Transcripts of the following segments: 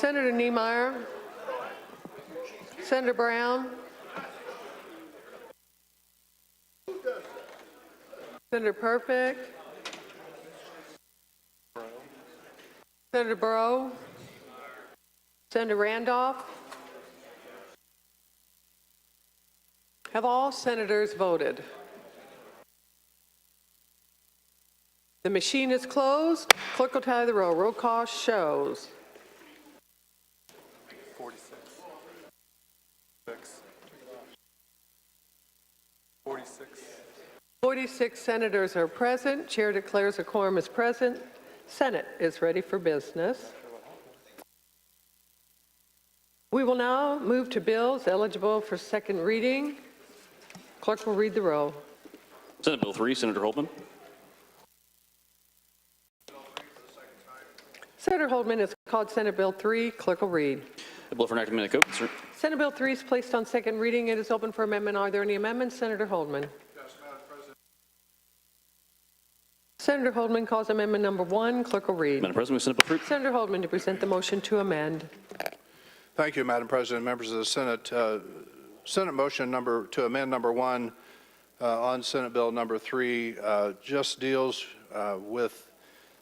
Senator Niemeyer. Senator Brown. Senator Perfect. Senator Burrow. Senator Randolph. Have all senators voted? The machine is closed. Clerk will tally the roll. Roll call shows 46. 46. 46 senators are present. Chair declares a quorum is present. Senate is ready for business. We will now move to bills eligible for second reading. Clerk will read the roll. Senate Bill 3, Senator Holtman. Senator Holtman is called Senate Bill 3. Clerk will read. The bill for enactment of code. Senate Bill 3 is placed on second reading. It is open for amendment. Are there any amendments? Senator Holtman. Yes, Madam President. Senator Holtman calls amendment number 1. Clerk will read. Madam President, Senate Bill 3. Senator Holtman to present the motion to amend. Thank you, Madam President, members of the Senate. Senate motion to amend number 1 on Senate Bill number 3 just deals with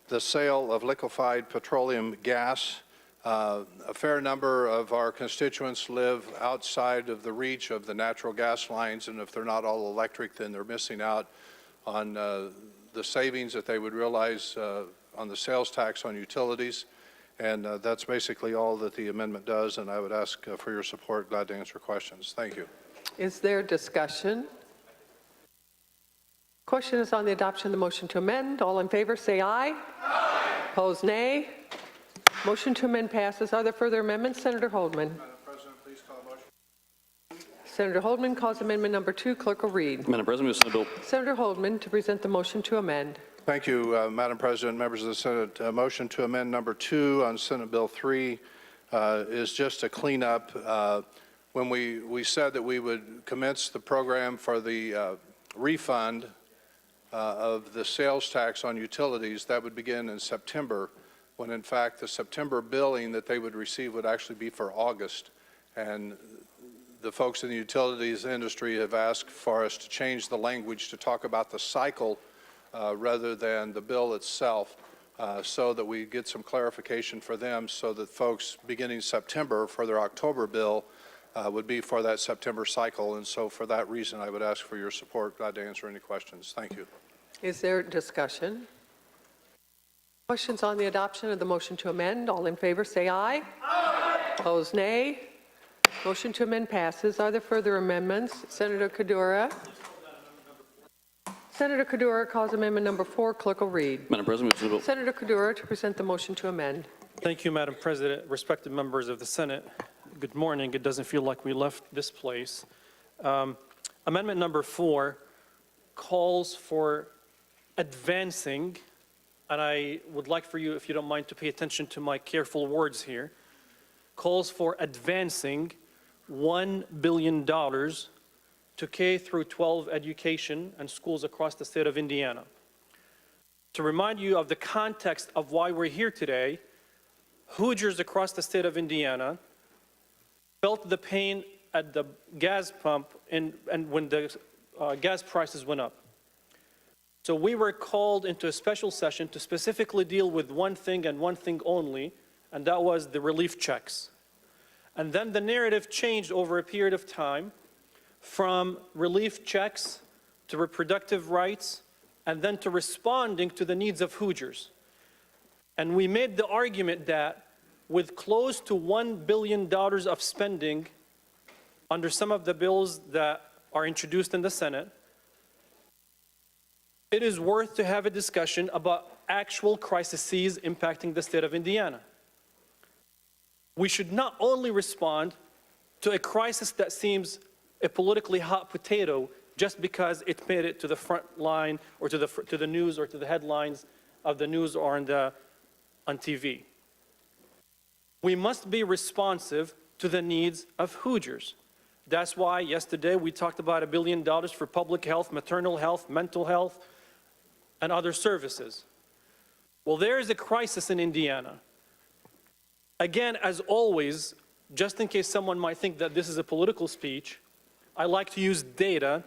the sale of liquefied petroleum gas. A fair number of our constituents live outside of the reach of the natural gas lines, and if they're not all electric, then they're missing out on the savings that they would realize on the sales tax on utilities. And that's basically all that the amendment does, and I would ask for your support. Glad to answer questions. Thank you. Is there discussion? Question is on the adoption of the motion to amend. All in favor say aye. Aye. Opposed, nay. Motion to amend passes. Are there further amendments? Senator Holtman. Madam President, please call motion. Senator Holtman calls amendment number 2. Clerk will read. Madam President, Senate Bill. Senator Holtman to present the motion to amend. Thank you, Madam President, members of the Senate. Motion to amend number 2 on Senate Bill 3 is just a cleanup. When we said that we would commence the program for the refund of the sales tax on utilities, that would begin in September, when in fact the September billing that they would receive would actually be for August. And the folks in the utilities industry have asked for us to change the language to talk about the cycle rather than the bill itself, so that we get some clarification for them, so that folks beginning September for their October bill would be for that September cycle. And so for that reason, I would ask for your support. Glad to answer any questions. Thank you. Is there discussion? Questions on the adoption of the motion to amend? All in favor say aye. Aye. Opposed, nay. Motion to amend passes. Are there further amendments? Senator Kadura. Senator Kadura calls amendment number 4. Clerk will read. Madam President, Senator Kadura to present the motion to amend. Thank you, Madam President. Respected members of the Senate, good morning. It doesn't feel like we left this place. Amendment number 4 calls for advancing, and I would like for you, if you don't mind, to pay attention to my careful words here, calls for advancing $1 billion to K through 12 education and schools across the state of Indiana. To remind you of the context of why we're here today, Hoosiers across the state of Indiana felt the pain at the gas pump and when the gas prices went up. So we were called into a special session to specifically deal with one thing and one thing only, and that was the relief checks. And then the narrative changed over a period of time, from relief checks to reproductive rights, and then to responding to the needs of Hoosiers. And we made the argument that with close to $1 billion of spending under some of the bills that are introduced in the Senate, it is worth to have a discussion about actual crises impacting the state of Indiana. We should not only respond to a crisis that seems a politically hot potato just because it made it to the front line or to the news or to the headlines of the news or on TV. We must be responsive to the needs of Hoosiers. That's why yesterday we talked about $1 billion for public health, maternal health, mental health, and other services. Well, there is a crisis in Indiana. Again, as always, just in case someone might think that this is a political speech, I like to use data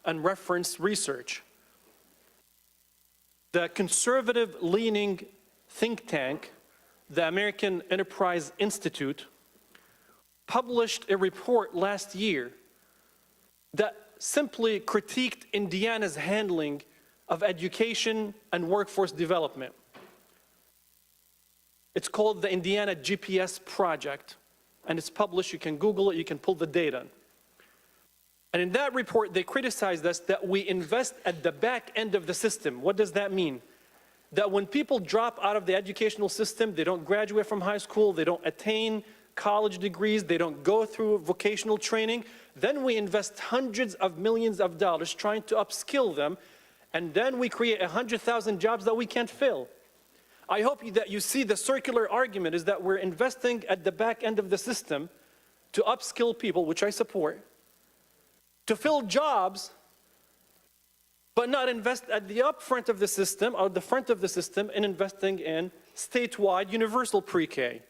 and reference research. The conservative-leaning think tank, the American Enterprise Institute, published a report last year that simply critiqued Indiana's handling of education and workforce development. It's called the Indiana GPS Project, and it's published. You can Google it, you can pull the data. And in that report, they criticized us that we invest at the back end of the system. What does that mean? That when people drop out of the educational system, they don't graduate from high school, they don't attain college degrees, they don't go through vocational training, then we invest hundreds of millions of dollars trying to upskill them, and then we create 100,000 jobs that we can't fill. I hope that you see the circular argument is that we're investing at the back end of the system to upskill people, which I support, to fill jobs, but not invest at the upfront of the system, or the front of the system, in investing in statewide universal pre-K,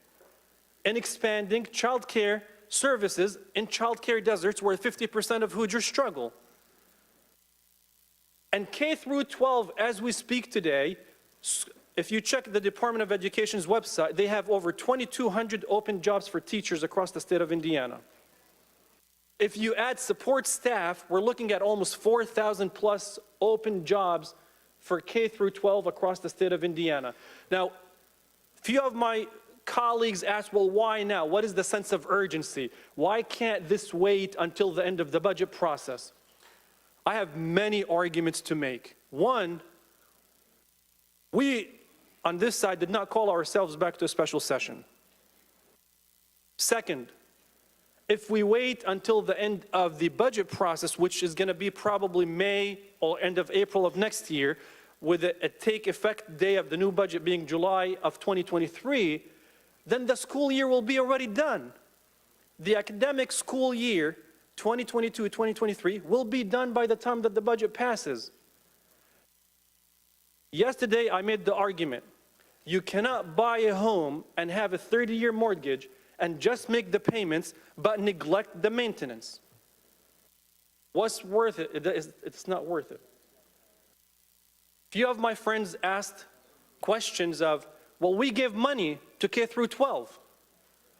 and expanding child care services in child care deserts where 50% of Hoosiers struggle. And K through 12, as we speak today, if you check the Department of Education's website, they have over 2,200 open jobs for teachers across the state of Indiana. If you add support staff, we're looking at almost 4,000 plus open jobs for K through 12 across the state of Indiana. Now, a few of my colleagues ask, well, why now? What is the sense of urgency? Why can't this wait until the end of the budget process? I have many arguments to make. One, we on this side did not call ourselves back to a special session. Second, if we wait until the end of the budget process, which is going to be probably May or end of April of next year, with a take effect day of the new budget being July of 2023, then the school year will be already done. The academic school year, 2022-2023, will be done by the time that the budget passes. Yesterday, I made the argument, you cannot buy a home and have a 30-year mortgage and just make the payments, but neglect the maintenance. What's worth it? It's not worth it. A few of my friends asked questions of, well, we gave money to K through 12.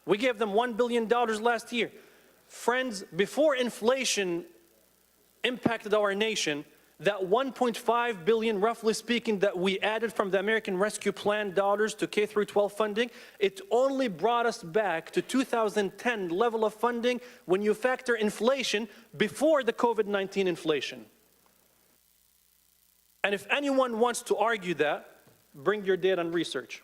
We gave them $1 billion last year. Friends, before inflation impacted our nation, that $1.5 billion, roughly speaking, that we added from the American Rescue Plan dollars to K through 12 funding, it only brought us back to 2010 level of funding when you factor inflation before the COVID-19 inflation. And if anyone wants to argue that, bring your data and research.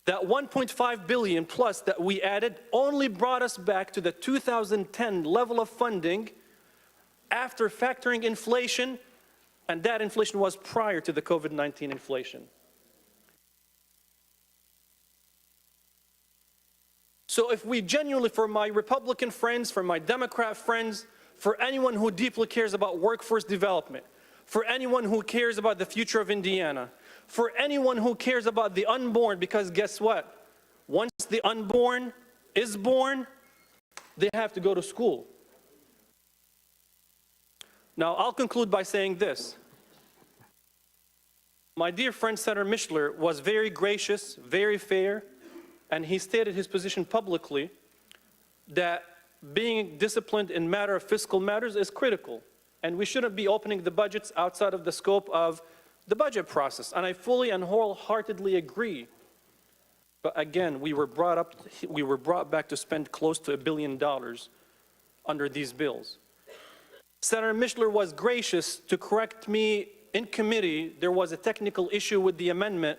That $1.5 billion plus that we added only brought us back to the 2010 level of funding after factoring inflation, and that inflation was prior to the COVID-19 inflation. So if we genuinely, for my Republican friends, for my Democrat friends, for anyone who deeply cares about workforce development, for anyone who cares about the future of Indiana, for anyone who cares about the unborn, because guess what? Once the unborn is born, they have to go to school. Now, I'll conclude by saying this. My dear friend, Senator Mishler, was very gracious, very fair, and he stated his position publicly that being disciplined in matter of fiscal matters is critical, and we shouldn't be opening the budgets outside of the scope of the budget process. And I fully and wholeheartedly agree. But again, we were brought back to spend close to $1 billion under these bills. Senator Mishler was gracious to correct me in committee. There was a technical issue with the amendment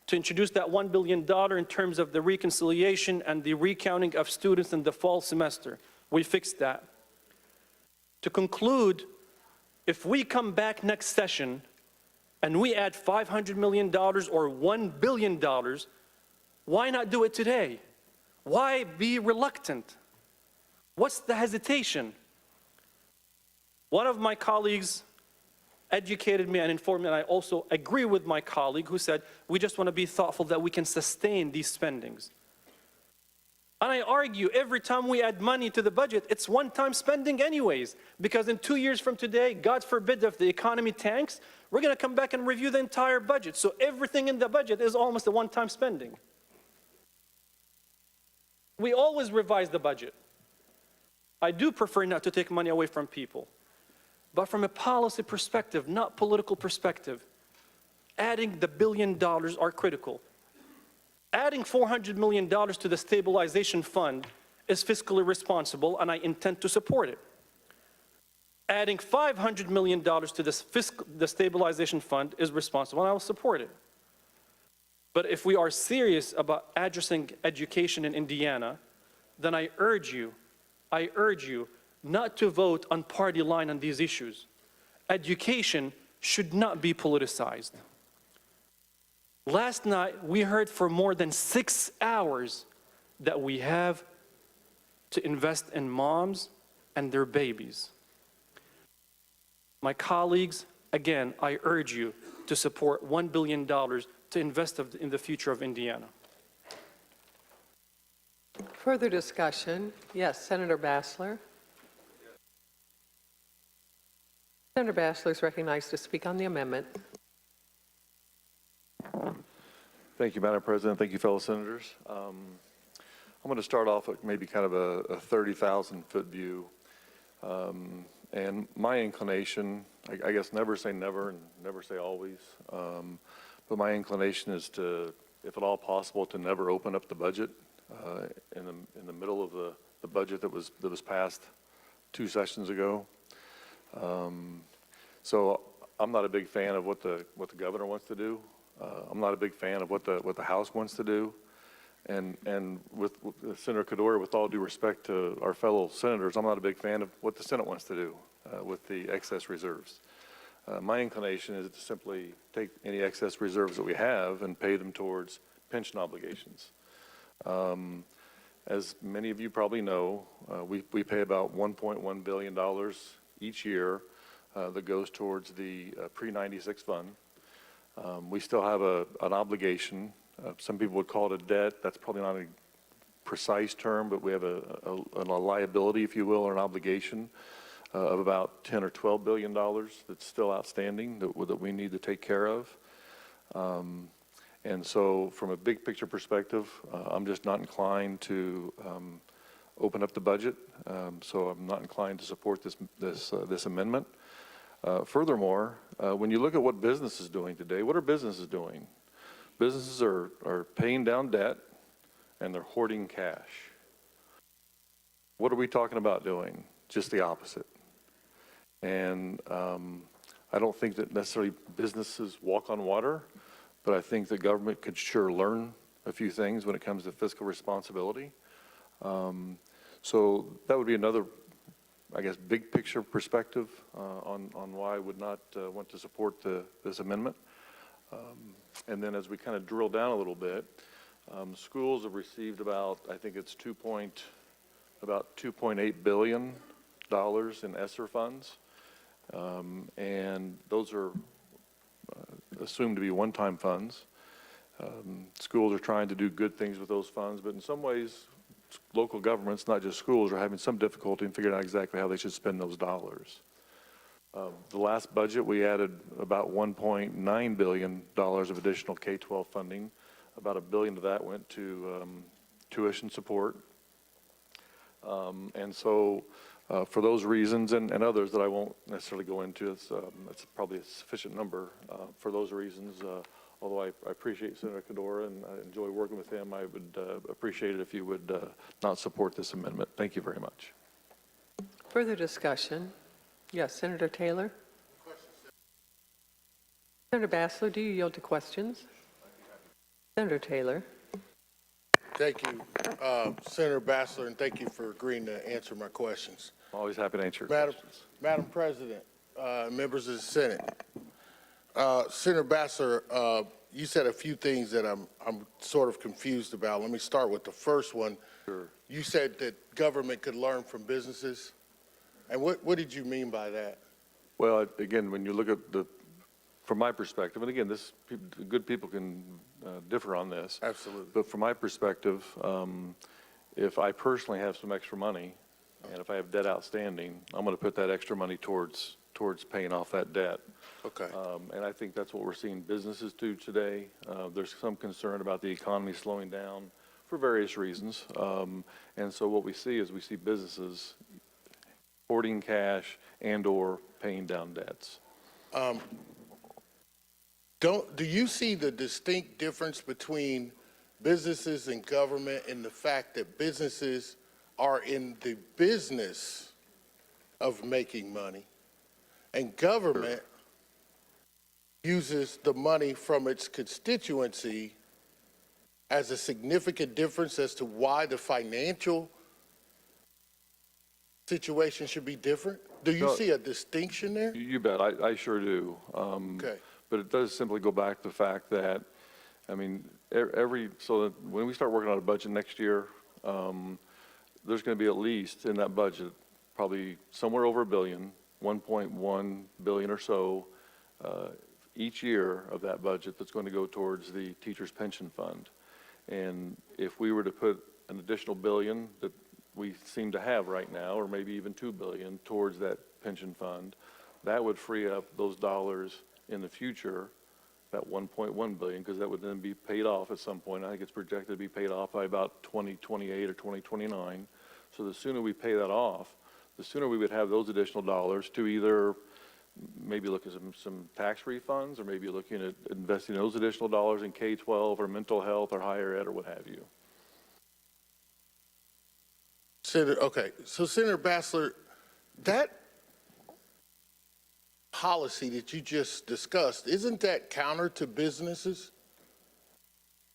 to introduce that $1 billion in terms of the reconciliation and the recounting of students in the fall semester. We fixed that. To conclude, if we come back next session and we add $500 million or $1 billion, why not do it today? Why be reluctant? What's the hesitation? One of my colleagues educated me and informed me, and I also agree with my colleague who said, we just want to be thoughtful that we can sustain these spendings. And I argue every time we add money to the budget, it's one-time spending anyways, because in 2 years from today, God forbid if the economy tanks, we're going to come back and review the entire budget. So everything in the budget is almost a one-time spending. We always revise the budget. I do prefer not to take money away from people. But from a policy perspective, not political perspective, adding the $1 billion are critical. Adding $400 million to the stabilization fund is fiscally responsible, and I intend to support it. Adding $500 million to the stabilization fund is responsible, and I will support it. But if we are serious about addressing education in Indiana, then I urge you not to vote on party line on these issues. Education should not be politicized. Last night, we heard for more than 6 hours that we have to invest in moms and their babies. My colleagues, again, I urge you to support $1 billion to invest in the future of Indiana. Further discussion? Yes, Senator Bassler. Senator Bassler is recognized to speak on the amendment. Thank you, Madam President. Thank you, fellow senators. I'm going to start off with maybe kind of a 30,000-foot view. And my inclination, I guess never say never and never say always, but my inclination is to, if at all possible, to never open up the budget in the middle of the budget that was passed 2 sessions ago. So I'm not a big fan of what the governor wants to do. I'm not a big fan of what the House wants to do. And with Senator Cadore, with all due respect to our fellow senators, I'm not a big fan of what the Senate wants to do with the excess reserves. My inclination is to simply take any excess reserves that we have and pay them towards pension obligations. As many of you probably know, we pay about $1.1 billion each year that goes towards the pre-96 fund. We still have an obligation. Some people would call it a debt. That's probably not a precise term, but we have a liability, if you will, or an obligation of about $10 or $12 billion that's still outstanding that we need to take care of. And so from a big picture perspective, I'm just not inclined to open up the budget. So I'm not inclined to support this amendment. Furthermore, when you look at what business is doing today, what are businesses doing? Businesses are paying down debt and they're hoarding cash. What are we talking about doing? Just the opposite. And I don't think that necessarily businesses walk on water, but I think the government could sure learn a few things when it comes to fiscal responsibility. So that would be another, I guess, big picture perspective on why I would not want to support this amendment. And then as we kind of drill down a little bit, schools have received about, I think it's about $2.8 billion in ESSER funds. And those are assumed to be one-time funds. Schools are trying to do good things with those funds, but in some ways, local governments, not just schools, are having some difficulty in figuring out exactly how they should spend those dollars. The last budget, we added about $1.9 billion of additional K-12 funding. About $1 billion of that went to tuition support. And so for those reasons and others that I won't necessarily go into, it's probably a sufficient number. For those reasons, although I appreciate Senator Cadore and I enjoy working with him, I would appreciate it if you would not support this amendment. Thank you very much. Further discussion? Yes, Senator Taylor. Senator Bassler, do you yield to questions? Senator Taylor. Thank you, Senator Bassler, and thank you for agreeing to answer my questions. I'm always happy to answer your questions. Madam President, members of the Senate, Senator Bassler, you said a few things that I'm sort of confused about. Let me start with the first one. Sure. You said that government could learn from businesses, and what did you mean by that? Well, again, when you look at from my perspective, and again, good people can differ on this. Absolutely. But from my perspective, if I personally have some extra money, and if I have debt outstanding, I'm going to put that extra money towards paying off that debt. Okay. And I think that's what we're seeing businesses do today. There's some concern about the economy slowing down for various reasons. And so what we see is businesses hoarding cash and/or paying down debts. Do you see the distinct difference between businesses and government in the fact that businesses are in the business of making money, and government uses the money from its constituency as a significant difference as to why the financial situation should be different? Do you No. see a distinction there? You bet, I sure do. Okay. But it does simply go back to the fact that, I mean, so that when we start working on a budget next year, there's going to be at least in that budget, probably somewhere over $1 billion, 1.1 billion or so, each year of that budget that's going to go towards the teacher's pension fund. And if we were to put an additional $1 billion that we seem to have right now, or maybe even $2 billion towards that pension fund, that would free up those dollars in the future, that 1.1 billion, because that would then be paid off at some point. I think it's projected to be paid off by about 2028 or 2029. So the sooner we pay that off, the sooner we would have those additional dollars to either maybe look at some tax refunds, or maybe looking at investing those additional dollars in K-12 or mental health or higher ed or what have you. Okay, so Senator Bassler, that policy that you just discussed, isn't that counter to businesses?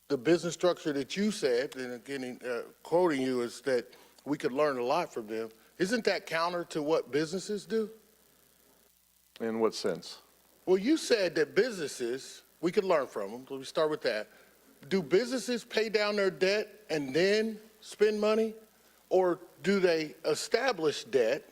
The business structure that you said, and again, quoting you, is that we could learn a lot from them. Isn't that counter to what businesses do? In what sense? Well, you said that businesses, we could learn from them. Let me start with that. Do businesses pay down their debt and then spend money? Or do they establish debt,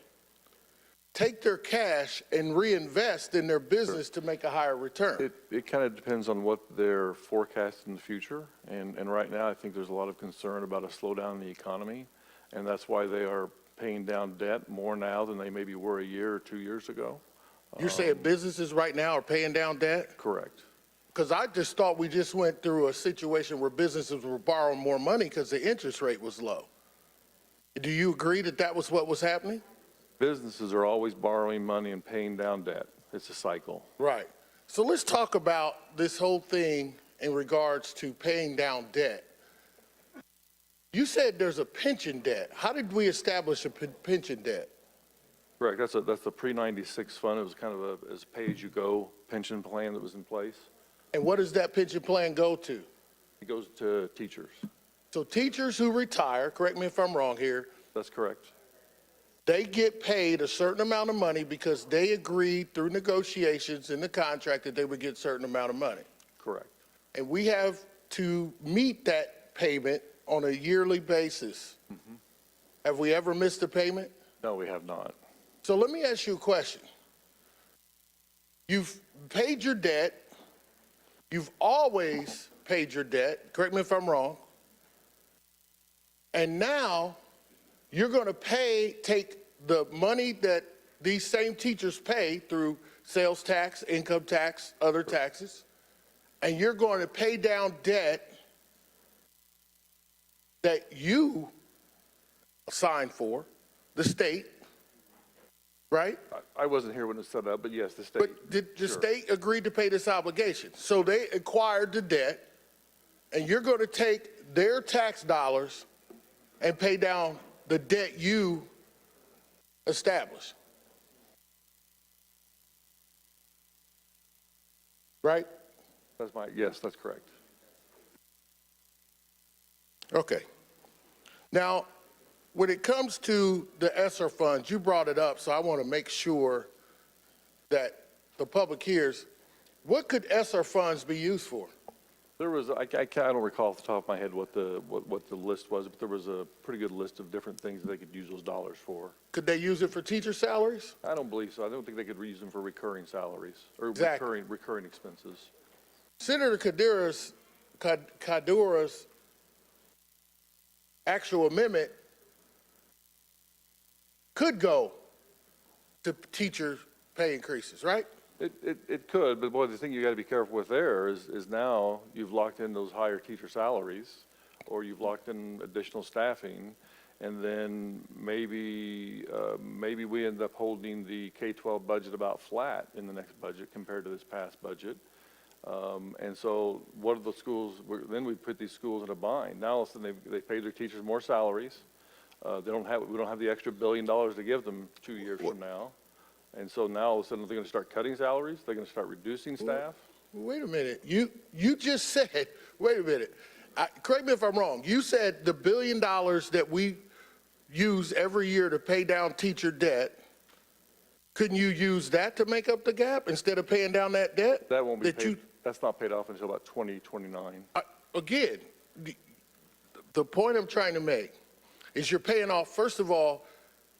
take their cash, and reinvest in their business to make a higher return? It kind of depends on what they're forecasting in the future. And right now, I think there's a lot of concern about a slowdown in the economy. And that's why they are paying down debt more now than they maybe were a year or 2 years ago. You're saying businesses right now are paying down debt? Correct. Because I just thought we just went through a situation where businesses were borrowing more money because the interest rate was low. Do you agree that that was what was happening? Businesses are always borrowing money and paying down debt. It's a cycle. Right. So let's talk about this whole thing in regards to paying down debt. You said there's a pension debt. How did we establish a pension debt? Correct. That's the pre-96 fund. It was kind of a pay-as-you-go pension plan that was in place. And what does that pension plan go to? It goes to teachers. So teachers who retire, correct me if I'm wrong here, That's correct. they get paid a certain amount of money because they agreed through negotiations in the contract that they would get a certain amount of money. Correct. And we have to meet that payment on a yearly basis. Have we ever missed a payment? No, we have not. So let me ask you a question. You've paid your debt. You've always paid your debt. Correct me if I'm wrong. And now you're going to take the money that these same teachers pay through sales tax, income tax, other taxes, and you're going to pay down debt that you signed for, the state, right? I wasn't here when it set up, but yes, the state. But the Sure. state agreed to pay this obligation. So they acquired the debt, and you're going to take their tax dollars and pay down the debt you established. Right? Yes, that's correct. Okay. Now, when it comes to the ESSER funds, you brought it up, so I want to make sure that the public hears. What could ESSER funds be used for? There was, I don't recall off the top of my head what the list was, but there was a pretty good list of different things that they could use those dollars for. Could they use it for teacher salaries? I don't believe so. I don't think they could use them for recurring salaries or Exactly. recurring expenses. Senator Kadura's actual amendment could go to teacher pay increases, right? It could, but boy, the thing you got to be careful with there is now you've locked in those higher teacher salaries, or you've locked in additional staffing, and then maybe we end up holding the K-12 budget about flat in the next budget compared to this past budget. And so what are the schools, then we put these schools in a bind. Now all of a sudden they pay their teachers more salaries. We don't have the extra $1 billion to give them 2 years from now. And so now all of a sudden they're going to start cutting salaries. They're going to start reducing staff. Wait a minute. You just said, wait a minute. Correct me if I'm wrong. You said the $1 billion that we use every year to pay down teacher debt, couldn't you use that to make up the gap instead of paying down that debt? That won't be paid. That's not paid off until about 2029. Again, the point I'm trying to make is you're paying off, first of all,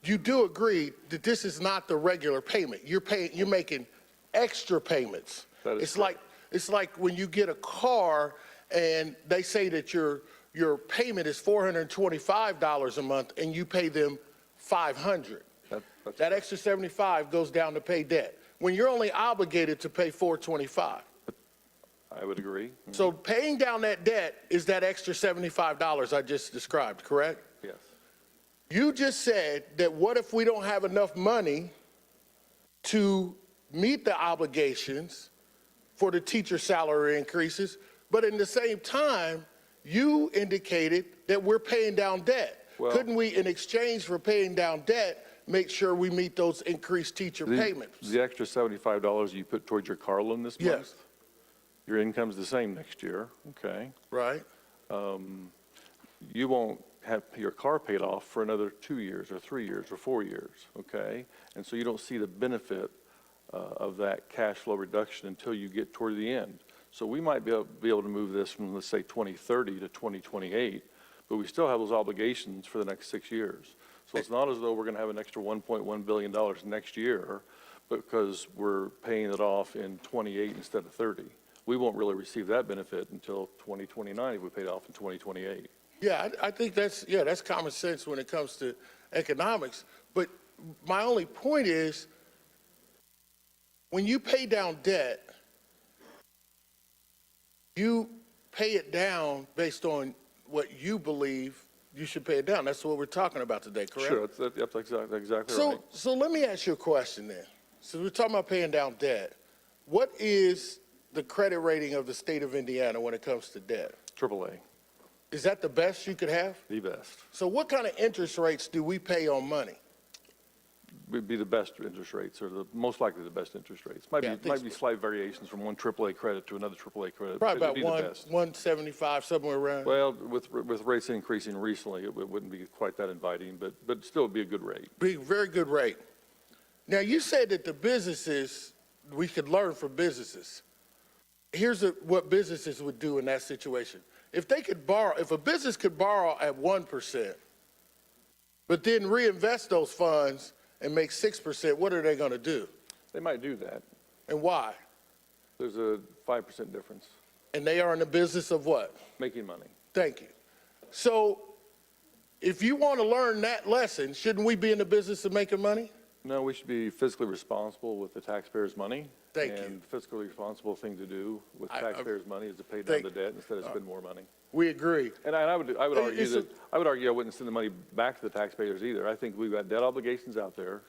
you do agree that this is not the regular payment. You're making extra payments. That is It's correct. it's like when you get a car and they say that your payment is $425 a month and you pay them $500. That's That extra 75 goes down to pay debt. When you're only obligated to pay $425. I would agree. So paying down that debt is that extra $75 I just described, correct? Yes. You just said that what if we don't have enough money to meet the obligations for the teacher salary increases, but in the same time, you indicated that we're paying down debt. Well- Couldn't we, in exchange for paying down debt, make sure we meet those increased teacher payments? The extra $75 you put towards your car loan this Yes. month, your income's the same next year, okay? Right? You won't have your car paid off for another 2 years or 3 years or 4 years, okay? And so you don't see the benefit of that cash flow reduction until you get toward the end. So we might be able to move this from, let's say, 2030 to 2028, but we still have those obligations for the next 6 years. So it's not as though we're going to have an extra $1.1 billion next year because we're paying it off in 28 instead of 30. We won't really receive that benefit until 2029 if we pay it off in 2028. Yeah, I think that's common sense when it comes to economics. But my only point is, when you pay down debt, you pay it down based on what you believe you should pay it down. That's what we're talking about today, correct? Sure, that's exactly right. So let me ask you a question then. So we're talking about paying down debt. What is the credit rating of the state of Indiana when it comes to debt? AAA, Is that the best you could have? the best. So what kind of interest rates do we pay on money? Would be the best interest rates, or most likely the best interest rates. Might Yeah, I think be slight variations from one AAA credit to another AAA credit. Probably but it'd about be the best. 175, somewhere around. Well, with rates increasing recently, it wouldn't be quite that inviting, but still it'd be a good rate. Be a very good rate. Now, you said that the businesses, we could learn from businesses. Here's what businesses would do in that situation. If a business could borrow at 1%, but then reinvest those funds and make 6%, what are they going to do? They might do that. And why? There's a 5% difference, And they are in the business of what? making money. Thank you. So if you want to learn that lesson, shouldn't we be in the business of making money? No, we should be fiscally responsible with the taxpayers' money. Thank you. And fiscally responsible thing to do with I- taxpayers' money is to pay down Thank- the debt instead of spend more money. We agree. And I would argue It's a- that, I wouldn't send the money back to the taxpayers either. I think we've got debt obligations out there.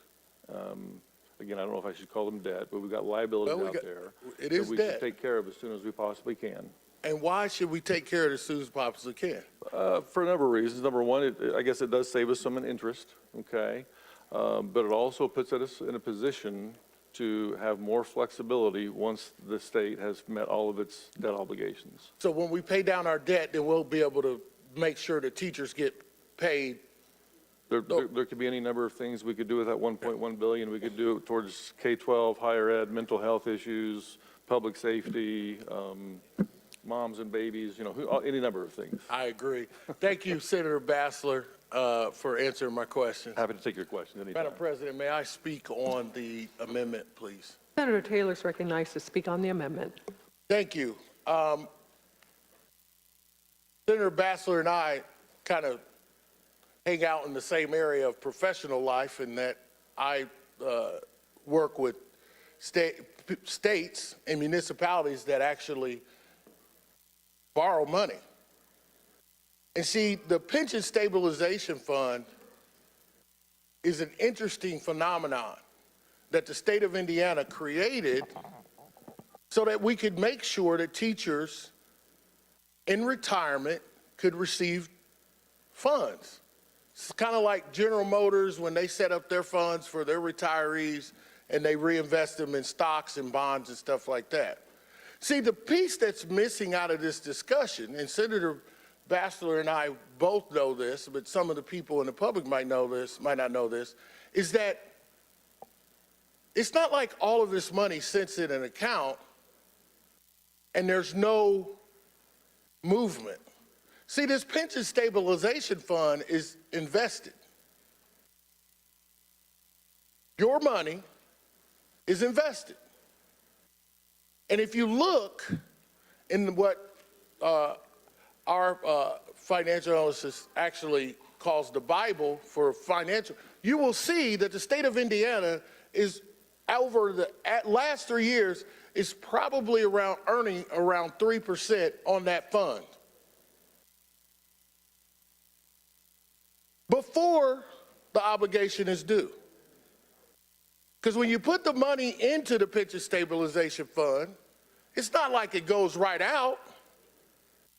Again, I don't know if I should call them debt, but we've got liabilities Well, we out got- there. it is that we debt. should take care of as soon as we possibly can. And why should we take care of it as soon as possibly can? For a number of reasons. Number one, I guess it does save us some in interest, okay? But it also puts us in a position to have more flexibility once the state has met all of its debt obligations. So when we pay down our debt, then we'll be able to make sure the teachers get paid. There could be any number of things we could do with that 1.1 billion. We could do it towards K-12, higher ed, mental health issues, public safety, moms and babies, any number of things. I agree. Thank you, Senator Bassler, for answering my question. Happy to take your questions anytime. Madam President, may I speak on the amendment, please? Senator Taylor is recognized to speak on the amendment. Thank you. Senator Bassler and I kind of hang out in the same area of professional life in that I work with states and municipalities that actually borrow money. And see, the Pension Stabilization Fund is an interesting phenomenon that the state of Indiana created so that we could make sure that teachers in retirement could receive funds. It's kind of like General Motors when they set up their funds for their retirees and they reinvest them in stocks and bonds and stuff like that. See, the piece that's missing out of this discussion, and Senator Bassler and I both know this, but some of the people in the public might not know this, is that it's not like all of this money sits in an account and there's no movement. See, this pension stabilization fund is invested. Your money is invested. And if you look in what our financial analyst actually calls the Bible for financial, you will see that the state of Indiana is over the last 3 years is probably earning around 3% on that fund. Before the obligation is due. Because when you put the money into the Pension Stabilization Fund, it's not like it goes right out.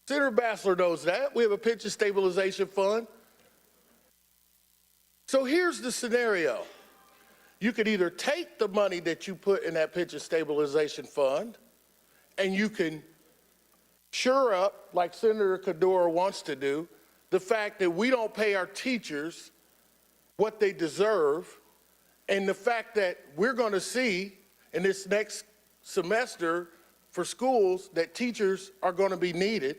Senator Bassler knows that. We have a Pension Stabilization Fund. So here's the scenario. You could either take the money that you put in that Pension Stabilization Fund and you can shore up, like Senator Kadora wants to do, the fact that we don't pay our teachers what they deserve, and the fact that we're going to see in this next semester for schools that teachers are going to be needed.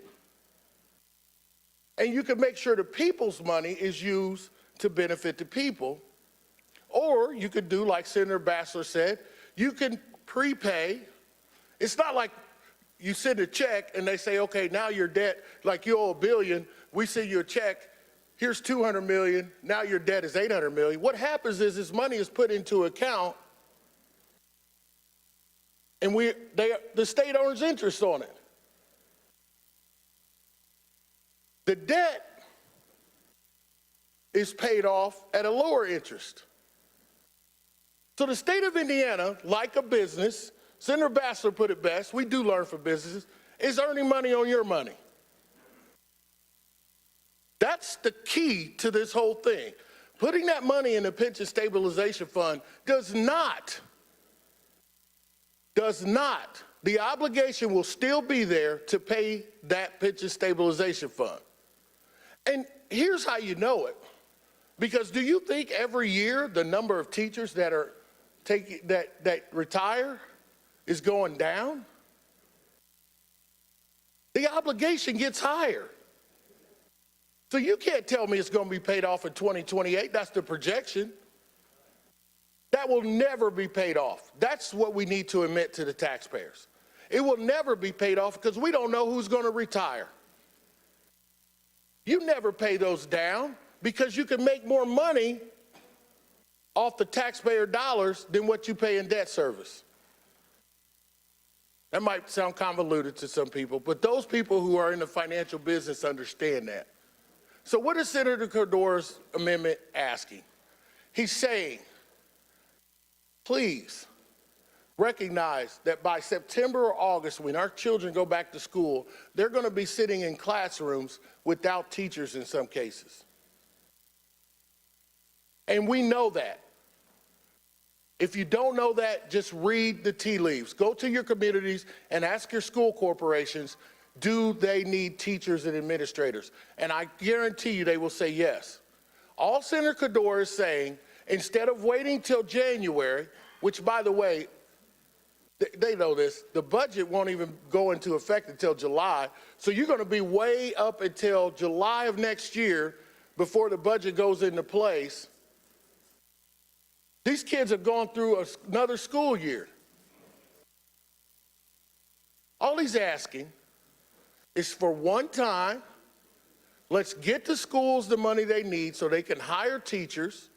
And you can make sure the people's money is used to benefit the people. Or you could do like Senator Bassler said, you can prepay. It's not like you send a check and they say, okay, now your debt, like you owe $1 billion, we send you a check, here's $200 million, now your debt is $800 million. What happens is this money is put into account and the state earns interest on it. The debt is paid off at a lower interest. So the state of Indiana, like a business, Senator Bassler put it best, we do learn from businesses, is earning money on your money. That's the key to this whole thing. Putting that money in the Pension Stabilization Fund does not, the obligation will still be there to pay that Pension Stabilization Fund. And here's how you know it. Because do you think every year the number of teachers that retire is going down? The obligation gets higher. So you can't tell me it's going to be paid off in 2028. That's the projection. That will never be paid off. That's what we need to admit to the taxpayers. It will never be paid off because we don't know who's going to retire. You never pay those down because you can make more money off the taxpayer dollars than what you pay in debt service. That might sound convoluted to some people, but those people who are in the financial business understand that. So what is Senator Kadora's amendment asking? He's saying, please recognize that by September or August, when our children go back to school, they're going to be sitting in classrooms without teachers in some cases. And we know that. If you don't know that, just read the tea leaves. Go to your communities and ask your school corporations, do they need teachers and administrators? And I guarantee you they will say yes. All Senator Kadora is saying, instead of waiting till January, which by the way, they know this, the budget won't even go into effect until July. So you're going to be way up until July of next year before the budget goes into place. These kids have gone through another school year. All he's asking is for one time, let's get the schools the money they need so they can hire teachers,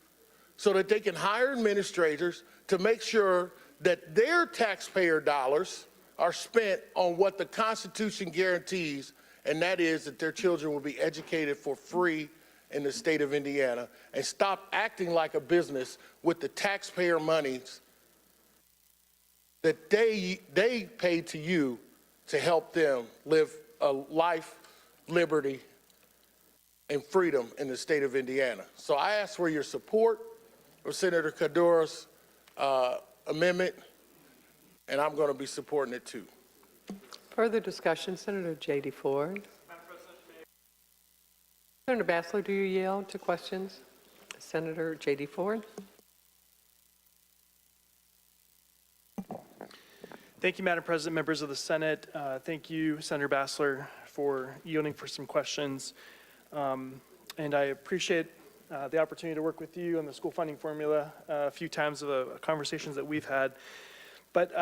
so that they can hire administrators to make sure that their taxpayer dollars are spent on what the Constitution guarantees, and that is that their children will be educated for free in the state of Indiana, and stop acting like a business with the taxpayer monies that they paid to you to help them live a life, liberty, and freedom in the state of Indiana. So I ask for your support of Senator Cadora's amendment, and I'm going to be supporting it too. Further discussion, Senator J.D. Ford. Senator Bassler, do you yield to questions? Senator J.D. Ford. Thank you, Madam President, members of the Senate. Thank you, Senator Bassler, for yielding for some questions. And I appreciate the opportunity to work with you on the school funding formula a few times of the conversations that we've had. But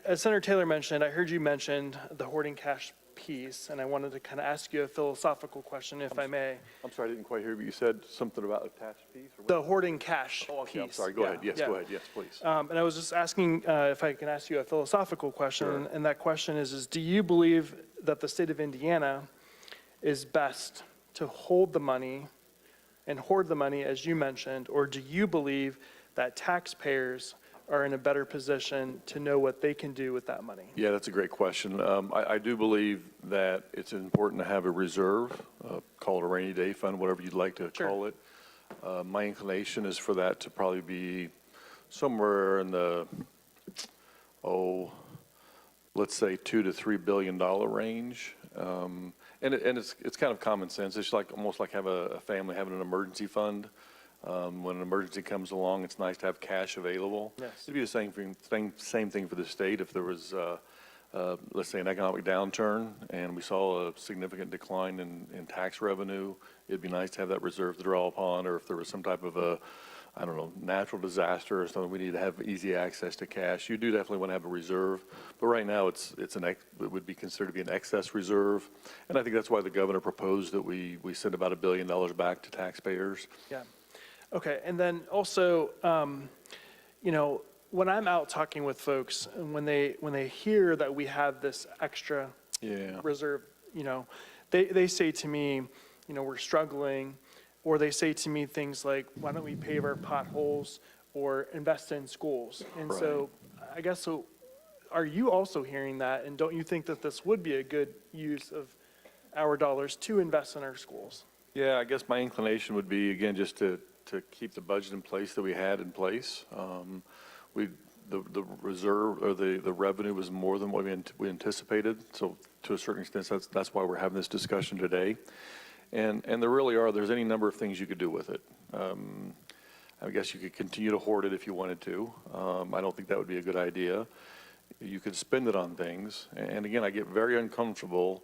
as Senator Taylor mentioned, I heard you mention the hoarding cash piece, and I wanted to kind of ask you a philosophical question, if I may. I'm sorry, I didn't quite hear you. You said something about attached piece? Or what? The hoarding cash Oh, okay, piece. I'm sorry. Go ahead. Yes, go ahead. Yes, please. And I was just asking if I can ask you a philosophical question, Sure. and that question is do you believe that the state of Indiana is best to hold the money and hoard the money, as you mentioned, or do you believe that taxpayers are in a better position to know what they can do with that money? Yeah, that's a great question. I do believe that it's important to have a reserve, call it a rainy day fund, whatever you'd like to Sure. call it. My inclination is for that to probably be somewhere in the, let's say $2 to $3 billion range. And it's kind of common sense. It's like almost like have a family having an emergency fund. When an emergency comes along, it's nice to have cash available. Yes. It'd be the same thing for the state if there was, let's say, an economic downturn and we saw a significant decline in tax revenue. It'd be nice to have that reserve to draw upon, or if there was some type of a, I don't know, natural disaster or something, we need to have easy access to cash. You do definitely want to have a reserve, but right now it would be considered to be an excess reserve, and I think that's why the governor proposed that we send about $1 billion back to taxpayers. Yeah. Okay, and then also, when I'm out talking with folks, and when they hear that we have this extra reserve, they say to me, we're struggling, or they say to me things like, why don't we pave our potholes or invest in schools? And so, I guess, are you also hearing that, and don't you think that this would be a good use of our dollars to invest in our schools? Yeah, I guess my inclination would be, again, just to keep the budget in place that we had in place. The reserve or the revenue was more than what we anticipated. So to a certain extent, that's why we're having this discussion today. And there's any number of things you could do with it. I guess you could continue to hoard it if you wanted to. I don't think that would be a good idea. You could spend it on things. And again, I get very uncomfortable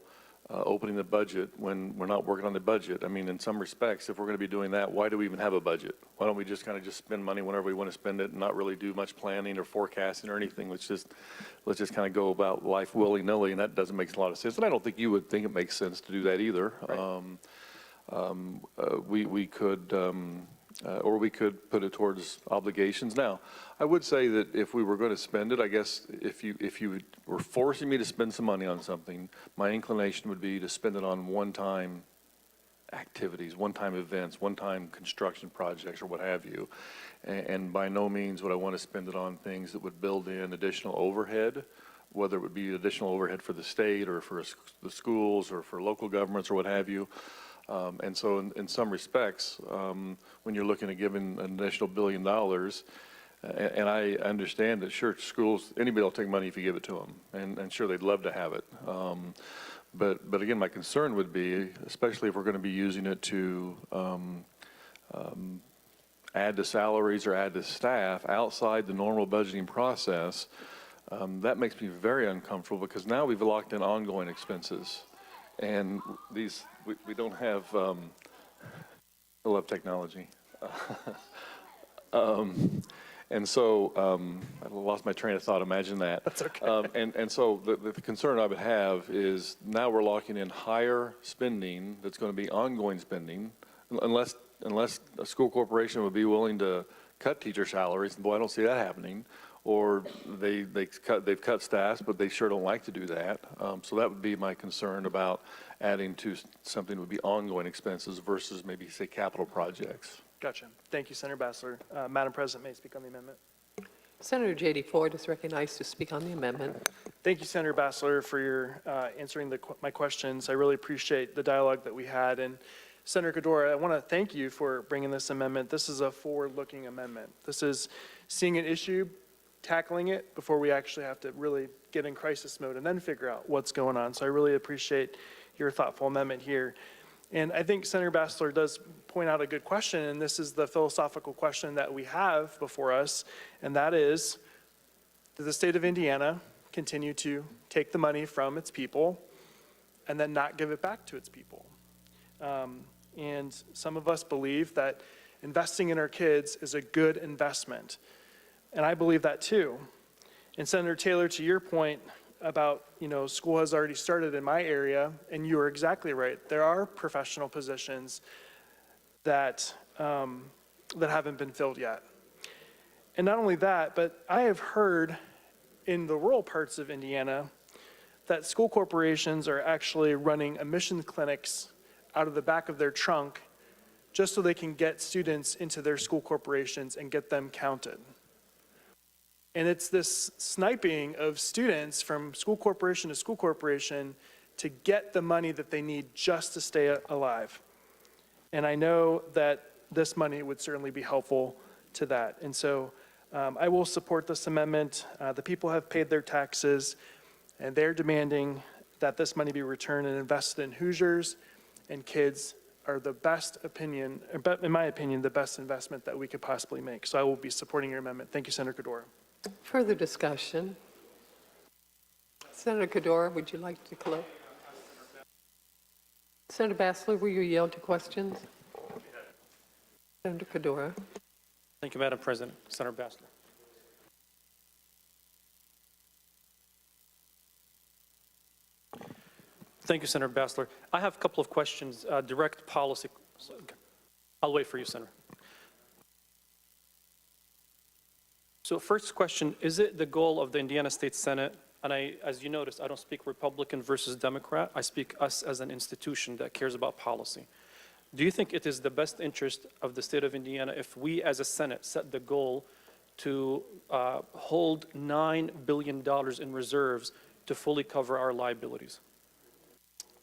opening the budget when we're not working on the budget. I mean, in some respects, if we're going to be doing that, why do we even have a budget? Why don't we just kind of spend money whenever we want to spend it and not really do much planning or forecasting or anything? Let's just kind of go about life willy-nilly, and that doesn't make a lot of sense. And I don't think you would think it makes sense to do that either. Right. We could, or we could put it towards obligations. Now, I would say that if we were going to spend it, I guess if you were forcing me to spend some money on something, my inclination would be to spend it on one-time activities, one-time events, one-time construction projects or what have you. And by no means would I want to spend it on things that would build in additional overhead, whether it would be additional overhead for the state or for the schools or for local governments or what have you. And so in some respects, when you're looking at giving an additional $1 billion, and I understand that sure, schools, anybody will take money if you give it to them, and sure, they'd love to have it. But again, my concern would be, especially if we're going to be using it to add to salaries or add to staff outside the normal budgeting process, That makes me very uncomfortable because now we've locked in ongoing expenses. And we don't have, I love technology. And so, I lost my train of thought, imagine that. That's okay. And so the concern I would have is now we're locking in higher spending that's going to be ongoing spending, unless a school corporation would be willing to cut teacher salaries, and boy, I don't see that happening. Or they've cut staffs, but they sure don't like to do that. So that would be my concern about adding to something that would be ongoing expenses versus maybe, say, capital projects. Gotcha. Thank you, Senator Bassler. Madam President, may I speak on the amendment? Senator J.D. Ford is recognized to speak on the amendment. Thank you, Senator Bassler, for your answering my questions. I really appreciate the dialogue that we had. And Senator Cadora, I want to thank you for bringing this amendment. This is a forward-looking amendment. This is seeing an issue, tackling it before we actually have to really get in crisis mode and then figure out what's going on. So I really appreciate your thoughtful amendment here. And I think Senator Bassler does point out a good question, and this is the philosophical question that we have before us, and that is, does the state of Indiana continue to take the money from its people and then not give it back to its people? And some of us believe that investing in our kids is a good investment, and I believe that too. And Senator Taylor, to your point about, school has already started in my area, and you are exactly right. There are professional positions that haven't been filled yet. And not only that, but I have heard in the rural parts of Indiana that school corporations are actually running admission clinics out of the back of their trunk just so they can get students into their school corporations and get them counted. And it's this sniping of students from school corporation to school corporation to get the money that they need just to stay alive. And I know that this money would certainly be helpful to that. And so I will support this amendment. The people have paid their taxes, and they're demanding that this money be returned and invested in Hoosiers, and kids are the best opinion, in my opinion, the best investment that we could possibly make. So I will be supporting your amendment. Thank you, Senator Cadora. Further discussion? Senator Cadora, would you like to close? Senator Bassler, will you yield to questions? Senator Cadora. Thank you, Madam President. Senator Bassler. Thank you, Senator Bassler. I have a couple of questions, direct policy. I'll wait for you, Senator. So first question, is it the goal of the Indiana State Senate, and as you notice, I don't speak Republican versus Democrat, I speak us as an institution that cares about policy. Do you think it is the best interest of the state of Indiana if we as a Senate set the goal to hold $9 billion in reserves to fully cover our liabilities?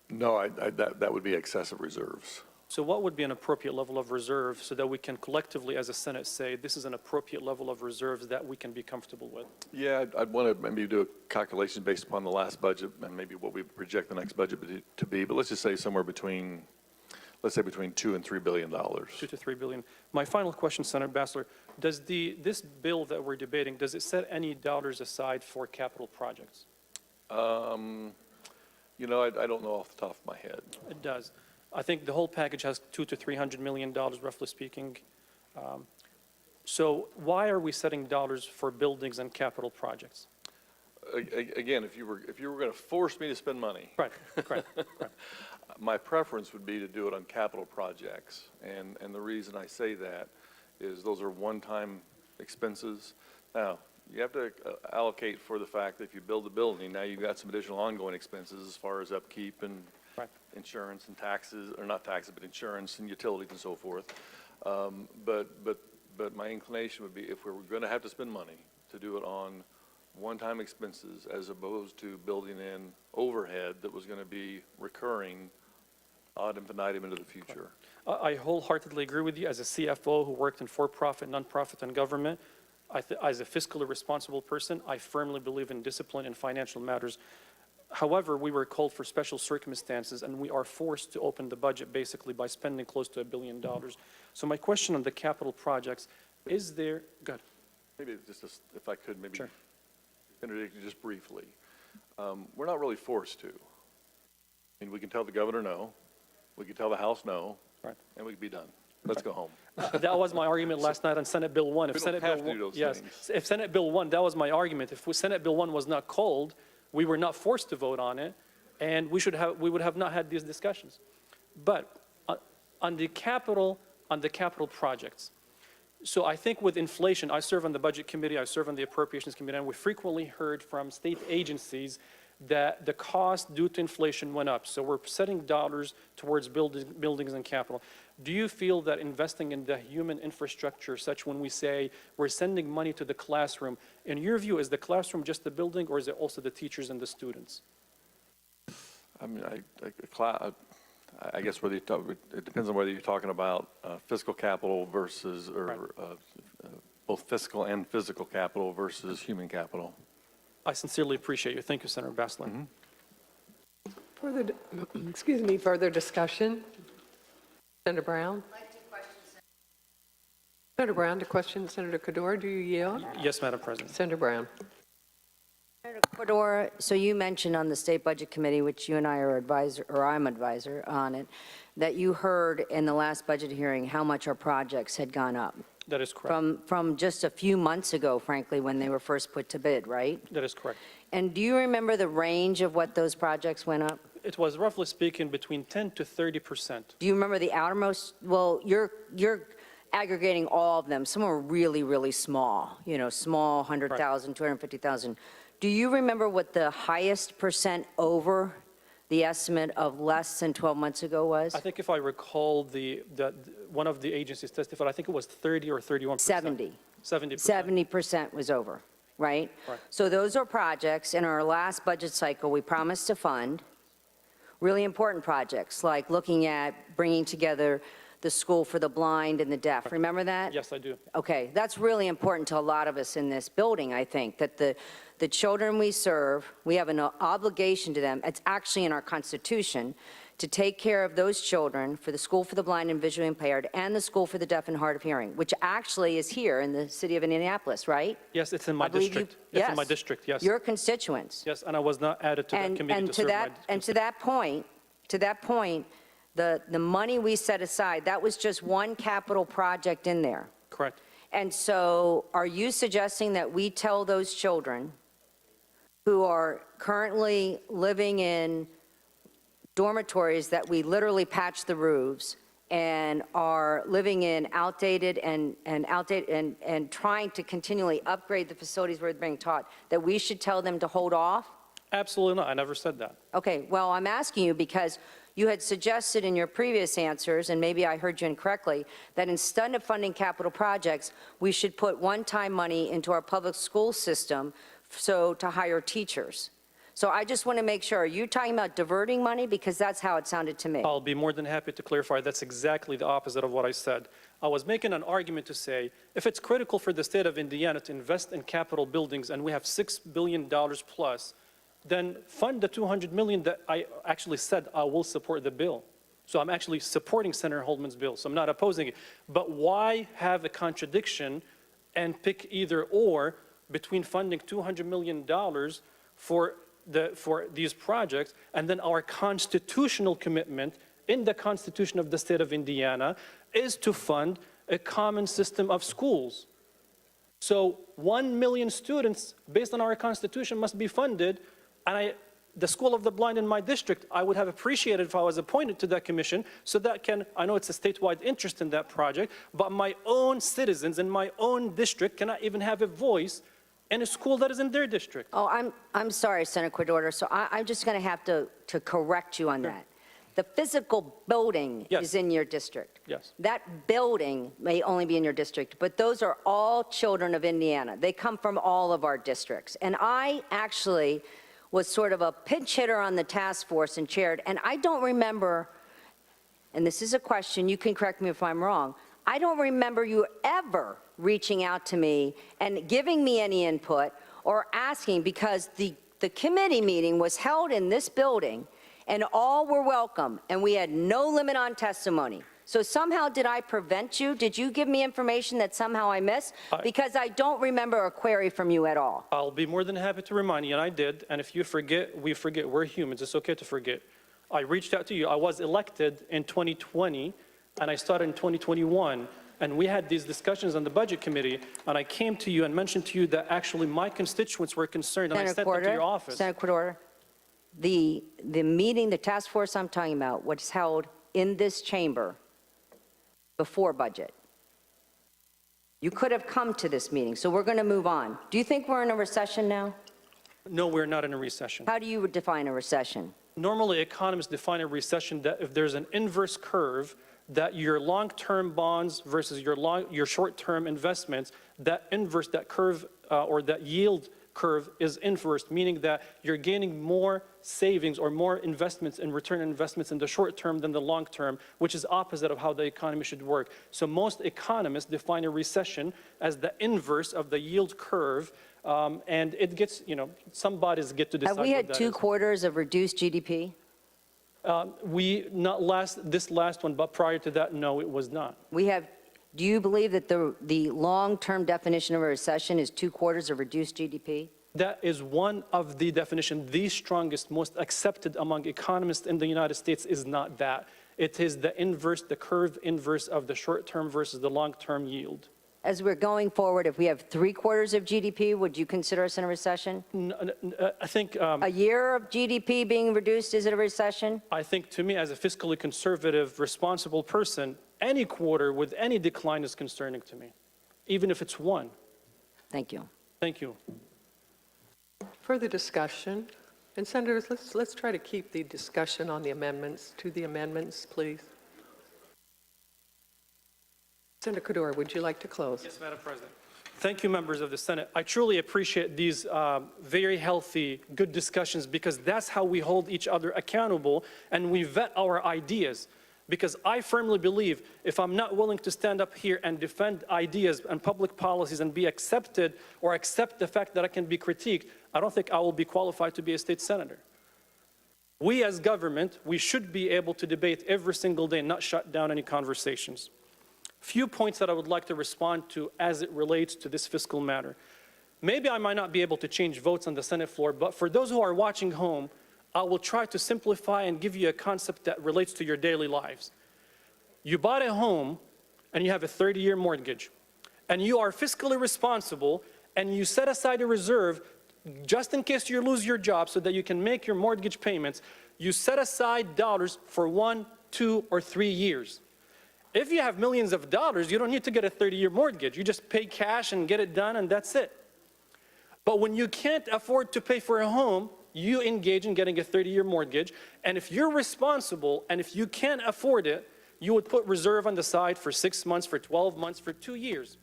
No, that would be excessive reserves. So what would be an appropriate level of reserve so that we can collectively as a Senate say this is an appropriate level of reserves that we can be comfortable with? Yeah, I'd want to maybe do a calculation based upon the last budget and maybe what we project the next budget to be, but let's just say somewhere between, let's say between $2 and $3 billion. $2 to $3 billion. My final question, Senator Bassler, does this bill that we're debating, does it set any dollars aside for capital projects? I don't know off the top of my head. It does. I think the whole package has $200 to $300 million, roughly speaking. So why are we setting dollars for buildings and capital projects? Again, if you were going to force me to spend money, Right. my preference would be to do it on capital projects. And the reason I say that is those are one-time expenses. Now, you have to allocate for the fact that if you build a building, now you've got some additional ongoing expenses as far as upkeep and insurance and taxes, or not taxes, but insurance and utilities and so forth. But my inclination would be if we were going to have to spend money to do it on one-time expenses as opposed to building in overhead that was going to be recurring ad infinitum into the future. I wholeheartedly agree with you. As a CFO who worked in for-profit, nonprofit, and government, as a fiscally responsible person, I firmly believe in discipline in financial matters. However, we were called for special circumstances, and we are forced to open the budget basically by spending close to $1 billion. So my question on the capital projects, is there, go ahead. Maybe just if I could, maybe Sure. interject just briefly. We're not really forced to. I mean, we can tell the governor no, we can tell the House no, Right. and we can be done. Let's go home. That was my argument last night on Senate Bill 1. If We don't Senate have Bill to do 1 those yes, things. if Senate Bill 1, that was my argument. If Senate Bill 1 was not called, we were not forced to vote on it, and we would have not had these discussions. But on the capital projects, so I think with inflation, I serve on the Budget Committee, I serve on the Appropriations Committee, and we frequently heard from state agencies that the cost due to inflation went up. So we're setting dollars towards buildings and capital. Do you feel that investing in the human infrastructure, such when we say we're sending money to the classroom, in your view, is the classroom just the building, or is it also the teachers and the students? I mean, I guess whether it depends on whether you're talking about fiscal capital versus, or both fiscal and physical capital versus human capital. I sincerely appreciate you. Thank you, Senator Bassler. Further discussion? Senator Brown? Senator Brown, to question Senator Kador, do you yield? Yes, Madam President. Senator Brown. Senator Cordora, so you mentioned on the State Budget Committee, which you and I are advisor, or I'm advisor on it, that you heard in the last budget hearing how much our projects had gone up That is correct. from just a few months ago, frankly, when they were first put to bid, right? That is correct. And do you remember the range of what those projects went up? It was roughly speaking between 10 to 30%. Do you remember the outermost? Well, you're aggregating all of them. Some are really, really small, small, 100,000, 250,000. Do you remember what the highest percent over the estimate of less than 12 months ago was? I think if I recall, one of the agencies testified, I think it was 30 or 31%. 70. 70%. 70% was over, right? Right. So those are projects in our last budget cycle we promised to fund, really important projects like looking at bringing together the school for the blind and the deaf. Remember that? Yes, I do. Okay, that's really important to a lot of us in this building, I think, that the children we serve, we have an obligation to them, it's actually in our Constitution, to take care of those children for the School for the Blind and Visually Impaired and the School for the Deaf and Hard of Hearing, which actually is here in the city of Indianapolis, right? Yes, it's in my I believe you- district. It's in my district, yes. Your constituents. Yes, and I was not added to that committee to serve my And to that point, the money we set aside, that was just one capital project in there. Correct. And so are you suggesting that we tell those children who are currently living in dormitories that we literally patch the roofs and are living in outdated and trying to continually upgrade the facilities where they're being taught, that we should tell them to hold off? Absolutely not. I never said that. Okay, well, I'm asking you because you had suggested in your previous answers, and maybe I heard you incorrectly, that instead of funding capital projects, we should put one-time money into our public school system to hire teachers. So I just want to make sure, are you talking about diverting money? Because that's how it sounded to me. I'll be more than happy to clarify. That's exactly the opposite of what I said. I was making an argument to say, if it's critical for the state of Indiana to invest in capital buildings, and we have $6 billion plus, then fund the $200 million that I actually said I will support the bill. So I'm actually supporting Senator Holman's bill, so I'm not opposing it. But why have a contradiction and pick either or between funding $200 million for these projects and then our constitutional commitment in the Constitution of the state of Indiana is to fund a common system of schools. So 1 million students, based on our Constitution, must be funded. And the School of the Blind in my district, I would have appreciated if I was appointed to that commission so that I know it's a statewide interest in that project, but my own citizens in my own district cannot even have a voice in a school that is in their district. Oh, I'm sorry, Senator Cordora, so I'm just going to have to correct you on that. The physical building Yes. is in your district. Yes. That building may only be in your district, but those are all children of Indiana. They come from all of our districts. And I actually was sort of a pinch hitter on the task force and chaired, and I don't remember, and this is a question, you can correct me if I'm wrong, I don't remember you ever reaching out to me and giving me any input or asking, because the committee meeting was held in this building and all were welcome and we had no limit on testimony. So somehow did I prevent you? Did you give me information that somehow I missed? Because I don't remember a query from you at all. I'll be more than happy to remind you, and I did, and if you forget, we forget. We're humans. It's okay to forget. I reached out to you. I was elected in 2020, and I started in 2021, and we had these discussions on the Budget Committee, and I came to you and mentioned to you that actually my constituents were concerned, and I sent them to your office. Senator Corder, the meeting, the task force I'm talking about was held in this chamber before budget. You could have come to this meeting, so we're going to move on. Do you think we're in a recession now? No, we're not in a recession. How do you define a recession? Normally, economists define a recession that if there's an inverse curve, that your long-term bonds versus your short-term investments, that curve or that yield curve is inverse, meaning that you're gaining more savings or more investments and return on investments in the short term than the long term, which is opposite of how the economy should work. So most economists define a recession as the inverse of the yield curve, and it gets, some bodies get to decide. Have we had what that 2 is. quarters of reduced GDP? This last one, but prior to that, no, it was not. Do you believe that the long-term definition of a recession is 2 quarters of reduced GDP? That is one of the definitions. The strongest, most accepted among economists in the United States is not that. It is the inverse, the curve inverse of the short-term versus the long-term yield. As we're going forward, if we have 3 quarters of GDP, would you consider us in a recession? I think A year of GDP being reduced, is it a recession? I think to me, as a fiscally conservative, responsible person, any quarter with any decline is concerning to me, even if it's 1. Thank you. Thank you. Further discussion? And Senators, let's try to keep the discussion on the amendments to the amendments, please. Senator Kador, would you like to close? Yes, Madam President. Thank you, members of the Senate. I truly appreciate these very healthy, good discussions, because that's how we hold each other accountable and we vet our ideas. Because I firmly believe if I'm not willing to stand up here and defend ideas and public policies and be accepted or accept the fact that I can be critiqued, I don't think I will be qualified to be a state senator. We as government, we should be able to debate every single day and not shut down any conversations. Few points that I would like to respond to as it relates to this fiscal matter. Maybe I might not be able to change votes on the Senate floor, but for those who are watching home, I will try to simplify and give you a concept that relates to your daily lives. You bought a home and you have a 30-year mortgage, and you are fiscally responsible and you set aside a reserve just in case you lose your job so that you can make your mortgage payments. You set aside dollars for 1, 2, or 3 years. If you have millions of dollars, you don't need to get a 30-year mortgage. You just pay cash and get it done, and that's it. But when you can't afford to pay for a home, you engage in getting a 30-year mortgage, and if you're responsible and if you can't afford it, you would put reserve on the side for 6 months, for 12 months, for 2 years.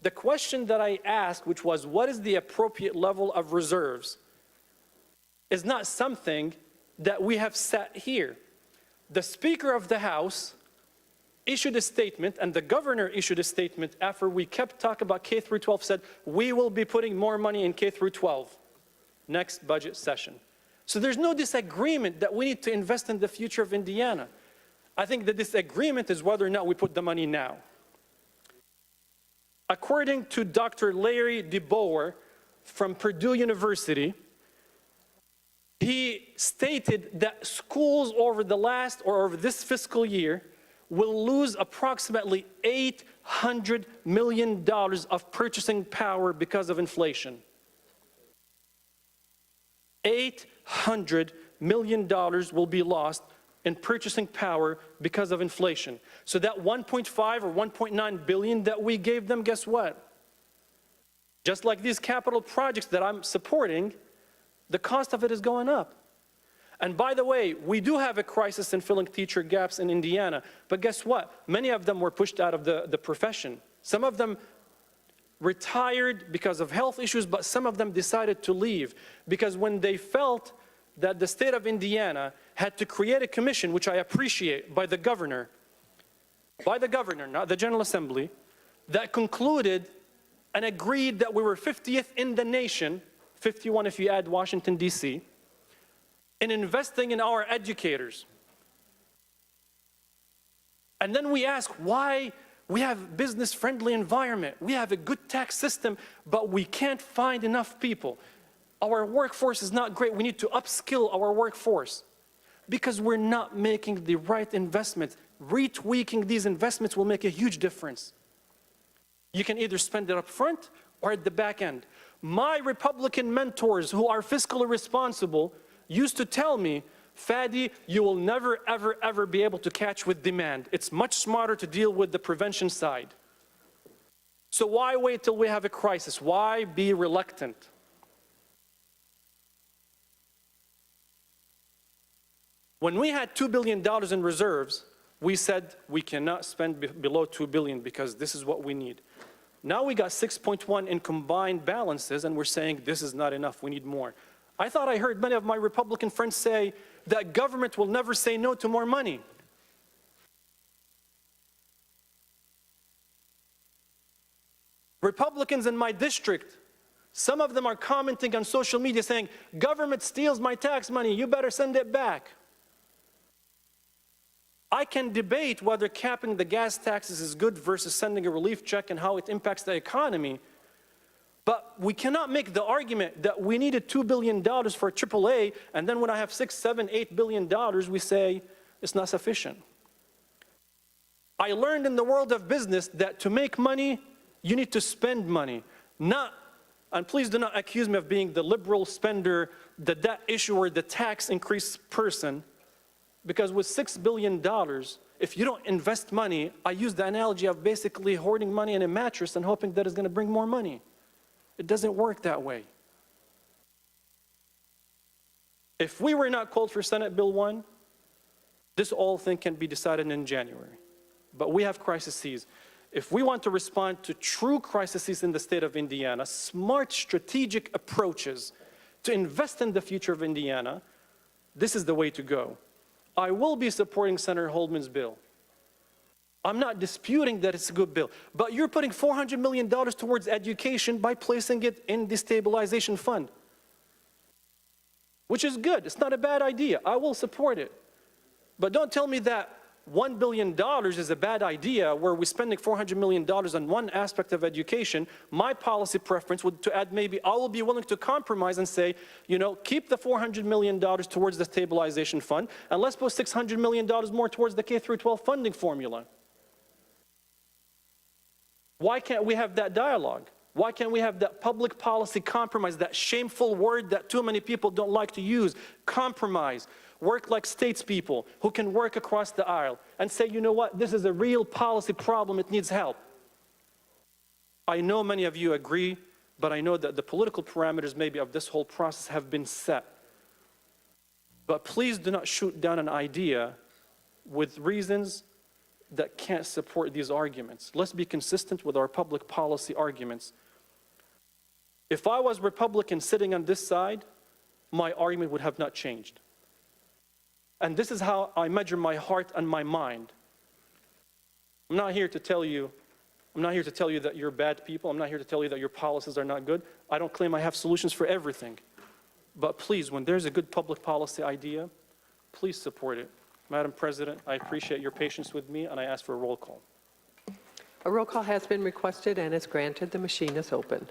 The question that I asked, which was what is the appropriate level of reserves, is not something that we have set here. The Speaker of the House issued a statement, and the governor issued a statement after we kept talking about K through 12, said we will be putting more money in K through 12 next budget session. So there's no disagreement that we need to invest in the future of Indiana. I think the disagreement is whether or not we put the money now. According to Dr. Larry DeBoer from Purdue University, he stated that schools over this fiscal year will lose approximately $800 million of purchasing power because of inflation. $800 million will be lost in purchasing power because of inflation. So that 1.5 or 1.9 billion that we gave them, guess what? Just like these capital projects that I'm supporting, the cost of it is going up. And by the way, we do have a crisis in filling teacher gaps in Indiana, but guess what? Many of them were pushed out of the profession. Some of them retired because of health issues, but some of them decided to leave because when they felt that the state of Indiana had to create a commission, which I appreciate, by the governor, not the General Assembly, that concluded and agreed that we were 50th in the nation, 51 if you add Washington, D.C., in investing in our educators. And then we ask why we have business-friendly environment. We have a good tax system, but we can't find enough people. Our workforce is not great. We need to upskill our workforce because we're not making the right investments. Retweaking these investments will make a huge difference. You can either spend it up front or at the back end. My Republican mentors who are fiscally responsible used to tell me, Fadi, you will never, ever, ever be able to catch with demand. It's much smarter to deal with the prevention side. So why wait till we have a crisis? Why be reluctant? When we had $2 billion in reserves, we said we cannot spend below $2 billion because this is what we need. Now we got 6.1 in combined balances, and we're saying this is not enough, we need more. I thought I heard many of my Republican friends say that government will never say no to more money. Republicans in my district, some of them are commenting on social media saying, government steals my tax money, you better send it back. I can debate whether capping the gas taxes is good versus sending a relief check and how it impacts the economy. But we cannot make the argument that we needed $2 billion for AAA, and then when I have $6, $7, $8 billion, we say it's not sufficient. I learned in the world of business that to make money, you need to spend money. And please do not accuse me of being the liberal spender, the debt issuer, the tax increase person. Because with $6 billion, if you don't invest money, I use the analogy of basically hoarding money in a mattress and hoping that it's going to bring more money. It doesn't work that way. If we were not called for Senate Bill 1, this whole thing can be decided in January. But we have crises. If we want to respond to true crises in the state of Indiana, smart strategic approaches to invest in the future of Indiana, this is the way to go. I will be supporting Senator Holdman's bill. I'm not disputing that it's a good bill, but you're putting $400 million towards education by placing it in the stabilization fund, which is good. It's not a bad idea. I will support it. But don't tell me that $1 billion is a bad idea where we're spending $400 million on one aspect of education. My policy preference would to add maybe I will be willing to compromise and say, you know, keep the $400 million towards the stabilization fund and let's put $600 million more towards the K-12 funding formula. Why can't we have that dialogue? Why can't we have that public policy compromise, that shameful word that too many people don't like to use, compromise? Work like statespeople who can work across the aisle and say, you know what, this is a real policy problem, it needs help. I know many of you agree, but I know that the political parameters maybe of this whole process have been set. But please do not shoot down an idea with reasons that can't support these arguments. Let's be consistent with our public policy arguments. If I was Republican sitting on this side, my argument would have not changed. And this is how I measure my heart and my mind. I'm not here to tell you that you're bad people. I'm not here to tell you that your policies are not good. I don't claim I have solutions for everything. But please, when there's a good public policy idea, please support it. Madam President, I appreciate your patience with me, and I ask for a roll call. A roll call has been requested and is granted. The machine is open.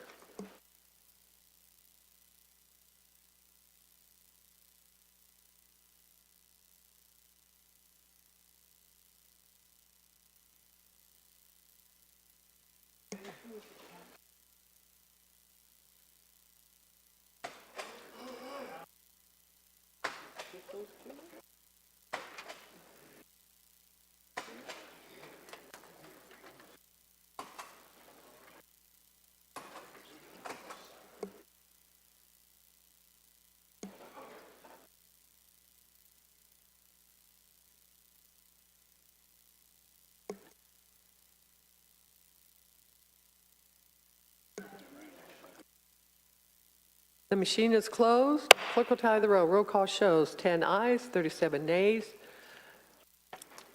The machine is closed. Clerk will tally the roll. Roll call shows 10 ayes, 37 nays.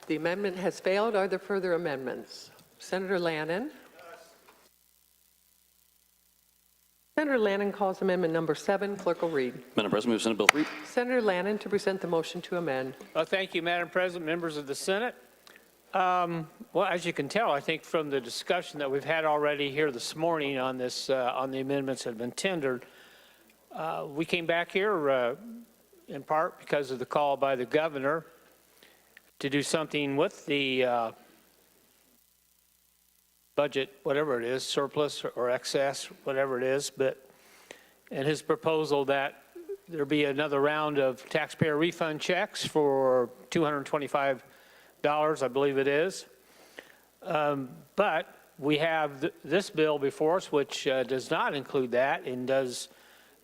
The amendment has failed. Are there further amendments? Senator Lannon. Senator Lannon calls amendment number 7. Clerk will read. Madam President, move Senate Bill 3. Senator Lannon to present the motion to amend. Thank you, Madam President, members of the Senate. Well, as you can tell, I think from the discussion that we've had already here this morning on this, on the amendments that have been tendered, we came back here in part because of the call by the governor to do something with the budget, whatever it is, surplus or excess, whatever it is, and his proposal that there be another round of taxpayer refund checks for $225, I believe it is. But we have this bill before us, which does not include that and does,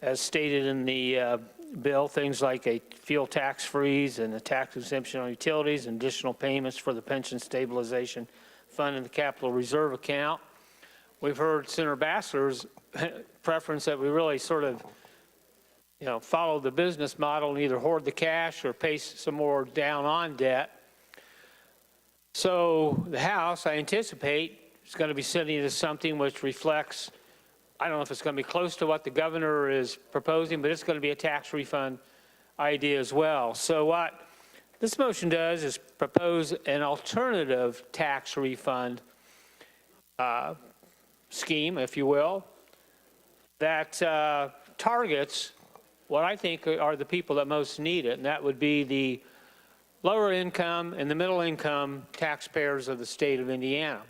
as stated in the bill, things like a fuel tax freeze and a tax exemption on utilities and additional payments for the pension stabilization fund and the capital reserve account. We've heard Senator Bassler's preference that we really sort of, follow the business model and either hoard the cash or pay some more down on debt. So the House, I anticipate, is going to be sending us something which reflects, I don't know if it's going to be close to what the governor is proposing, but it's going to be a tax refund idea as well. So what this motion does is propose an alternative tax refund scheme, if you will, that targets what I think are the people that most need it, and that would be the lower income and the middle income taxpayers of the state of Indiana.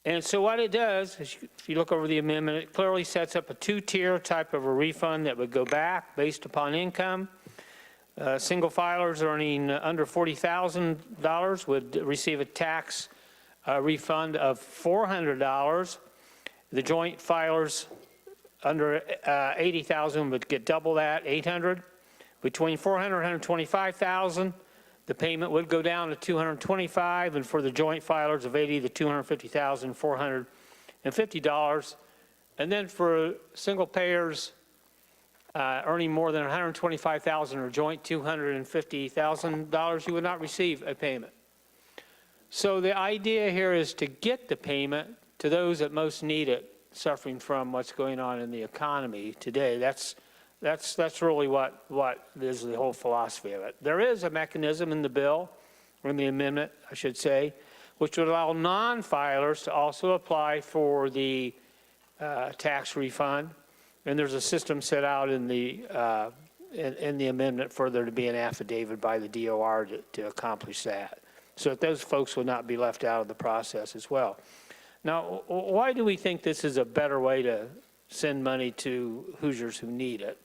And so what it does, is if you look over the amendment, it clearly sets up a two-tier type of a refund that would go back based upon income. Single filers earning under $40,000 would receive a tax refund of $400. The joint filers under $80,000 would get double that, $800. Between $400,000 and $125,000, the payment would go down to $225, and for the joint filers of $80,000 to $250,000, $450. And then for single payers earning more than $125,000 or joint $250,000, you would not receive a payment. So the idea here is to get the payment to those that most need it, suffering from what's going on in the economy today. That's really what is the whole philosophy of it. There is a mechanism in the bill, or in the amendment, I should say, which would allow non-filers to also apply for the tax refund. And there's a system set out in the amendment for there to be an affidavit by the DOR to accomplish that, so that those folks would not be left out of the process as well. Now, why do we think this is a better way to send money to Hoosiers who need it,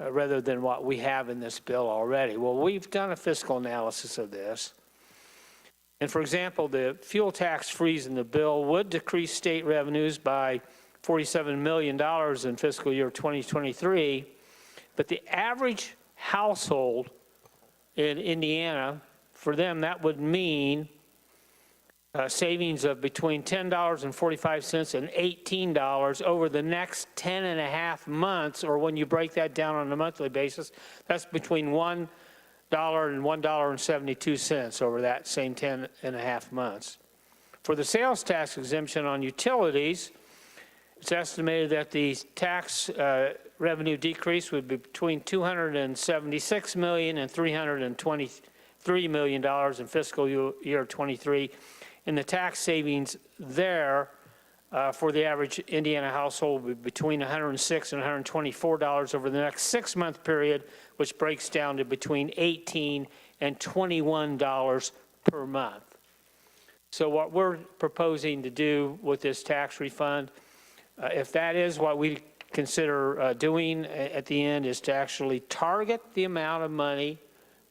rather than what we have in this bill already? Well, we've done a fiscal analysis of this. And for example, the fuel tax freeze in the bill would decrease state revenues by $47 million in fiscal year 2023, but the average household in Indiana, for them, that would mean savings of between $10.45 and $18 over the next 10 and a half months, or when you break that down on a monthly basis, that's between $1 and $1.72 over that same 10 and a half months. For the sales tax exemption on utilities, it's estimated that the tax revenue decrease would be between $276 million and $323 million in fiscal year 23. And the tax savings there for the average Indiana household would be between $106 and $124 over the next 6-month period, which breaks down to between $18 and $21 per month. So what we're proposing to do with this tax refund, if that is what we consider doing at the end, is to actually target the amount of money,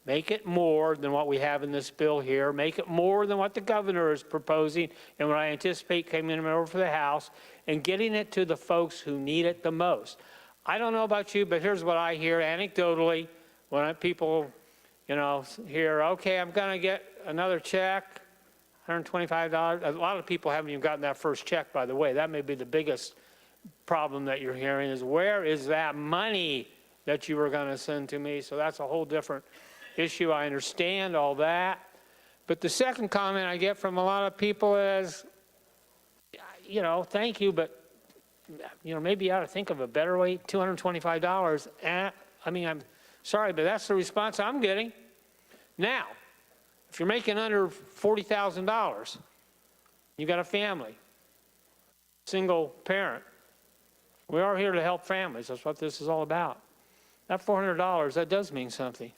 make it more than what we have in this bill here, make it more than what the governor is proposing and what I anticipate coming over for the House, and getting it to the folks who need it the most. I don't know about you, but here's what I hear anecdotally when people, hear, okay, I'm going to get another check, $125. A lot of people haven't even gotten that first check, by the way. That may be the biggest problem that you're hearing, is where is that money that you were going to send to me? So that's a whole different issue. I understand all that. But the second comment I get from a lot of people is, thank you, but, maybe you ought to think of a better way, $225. I'm sorry, but that's the response I'm getting. Now, If you're making under $40,000, you got a family, single parent, we are here to help families. That's what this is all about. That $400, that does mean something,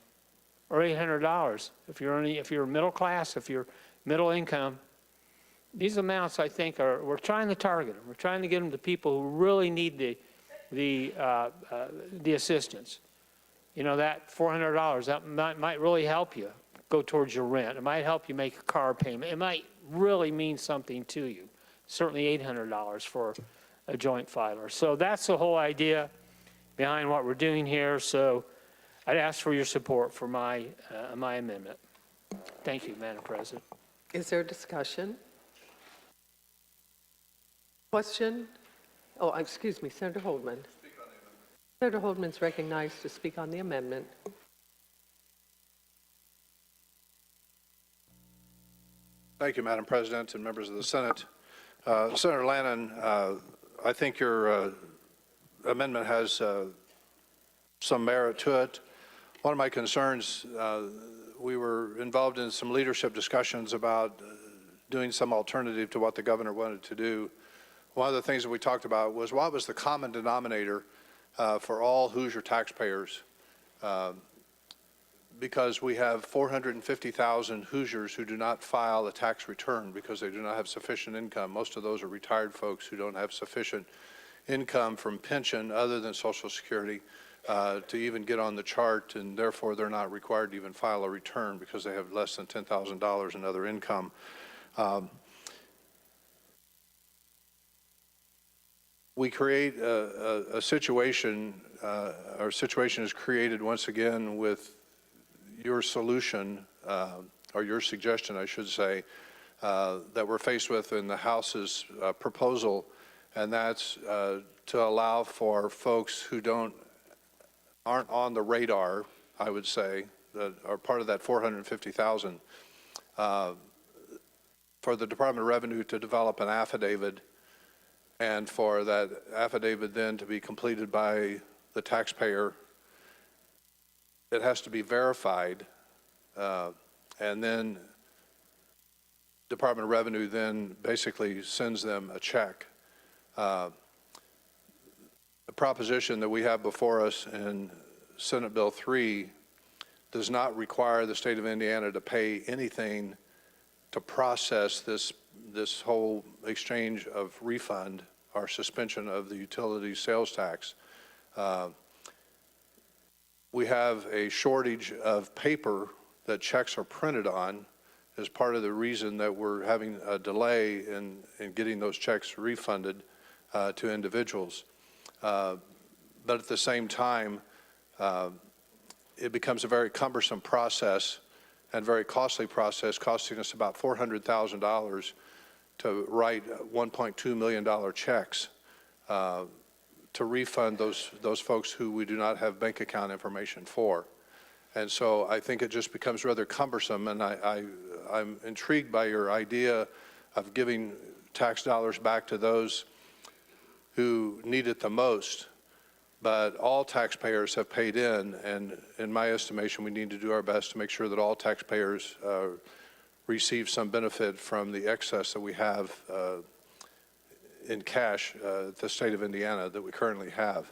or $800 if you're middle class, if you're middle income. These amounts, I think, we're trying to target them. We're trying to get them to people who really need the assistance. You know, that $400, that might really help you go towards your rent. It might help you make a car payment. It might really mean something to you. Certainly $800 for a joint filer. So that's the whole idea behind what we're doing here. So I'd ask for your support for my amendment. Thank you, Madam President. Is there discussion? Question? Oh, excuse me, Senator Holdman. Senator Holdman's recognized to speak on the amendment. Thank you, Madam President and members of the Senate. Senator Lannon, I think your amendment has some merit to it. One of my concerns, we were involved in some leadership discussions about doing some alternative to what the governor wanted to do. One of the things that we talked about was what was the common denominator for all Hoosier taxpayers, because we have 450,000 Hoosiers who do not file a tax return because they do not have sufficient income. Most of those are retired folks who don't have sufficient income from pension other than Social Security to even get on the chart, and therefore they're not required to even file a return because they have less than $10,000 in other income. We create a situation, our situation is created once again with your solution, or your suggestion, I should say, that we're faced with in the House's proposal, and that's to allow for folks who aren't on the radar, I would say, that are part of that 450,000, for the Department of Revenue to develop an affidavit, and for that affidavit then to be completed by the taxpayer. It has to be verified, and then Department of Revenue then basically sends them a check. The proposition that we have before us in Senate Bill 3 does not require the state of Indiana to pay anything to process this whole exchange of refund or suspension of the utility sales tax. We have a shortage of paper that checks are printed on as part of the reason that we're having a delay in getting those checks refunded to individuals. But at the same time, it becomes a very cumbersome process and very costly process, costing us about $400,000 to write $1.2 million checks to refund those folks who we do not have bank account information for. And so I think it just becomes rather cumbersome, and I'm intrigued by your idea of giving tax dollars back to those who need it the most. But all taxpayers have paid in, and in my estimation, we need to do our best to make sure that all taxpayers receive some benefit from the excess that we have in cash at the state of Indiana that we currently have.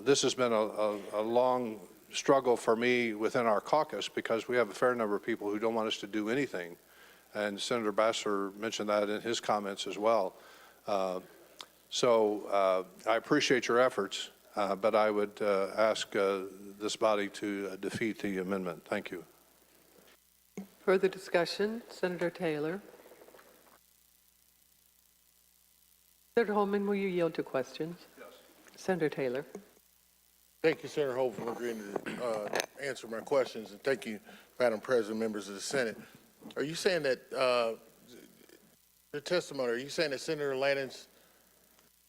This has been a long struggle for me within our caucus because we have a fair number of people who don't want us to do anything. And Senator Bassler mentioned that in his comments as well. So I appreciate your efforts, but I would ask this body to defeat the amendment. Thank you. Further discussion? Senator Taylor. Senator Holman, will you yield to questions? Yes. Senator Taylor. Thank you, Senator Holt, for agreeing to answer my questions, and thank you, Madam President, members of the Senate. Are you saying that, the testimony, are you saying that Senator Lannon's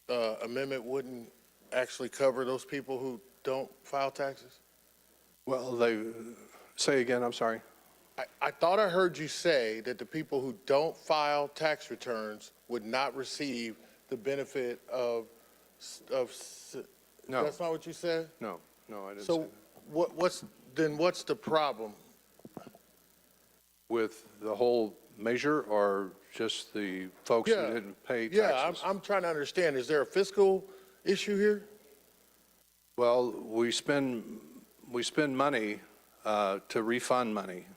amendment wouldn't actually cover those people who don't file taxes? Well, say again, I'm sorry. I thought I heard you say that the people who don't file tax returns would not receive the benefit of No. That's not what you said? No, I didn't say So that. what's the problem? With the whole measure or just the folks who Yeah. didn't pay Yeah, taxes? I'm trying to understand, is there a fiscal issue here? Well, we spend money to refund money.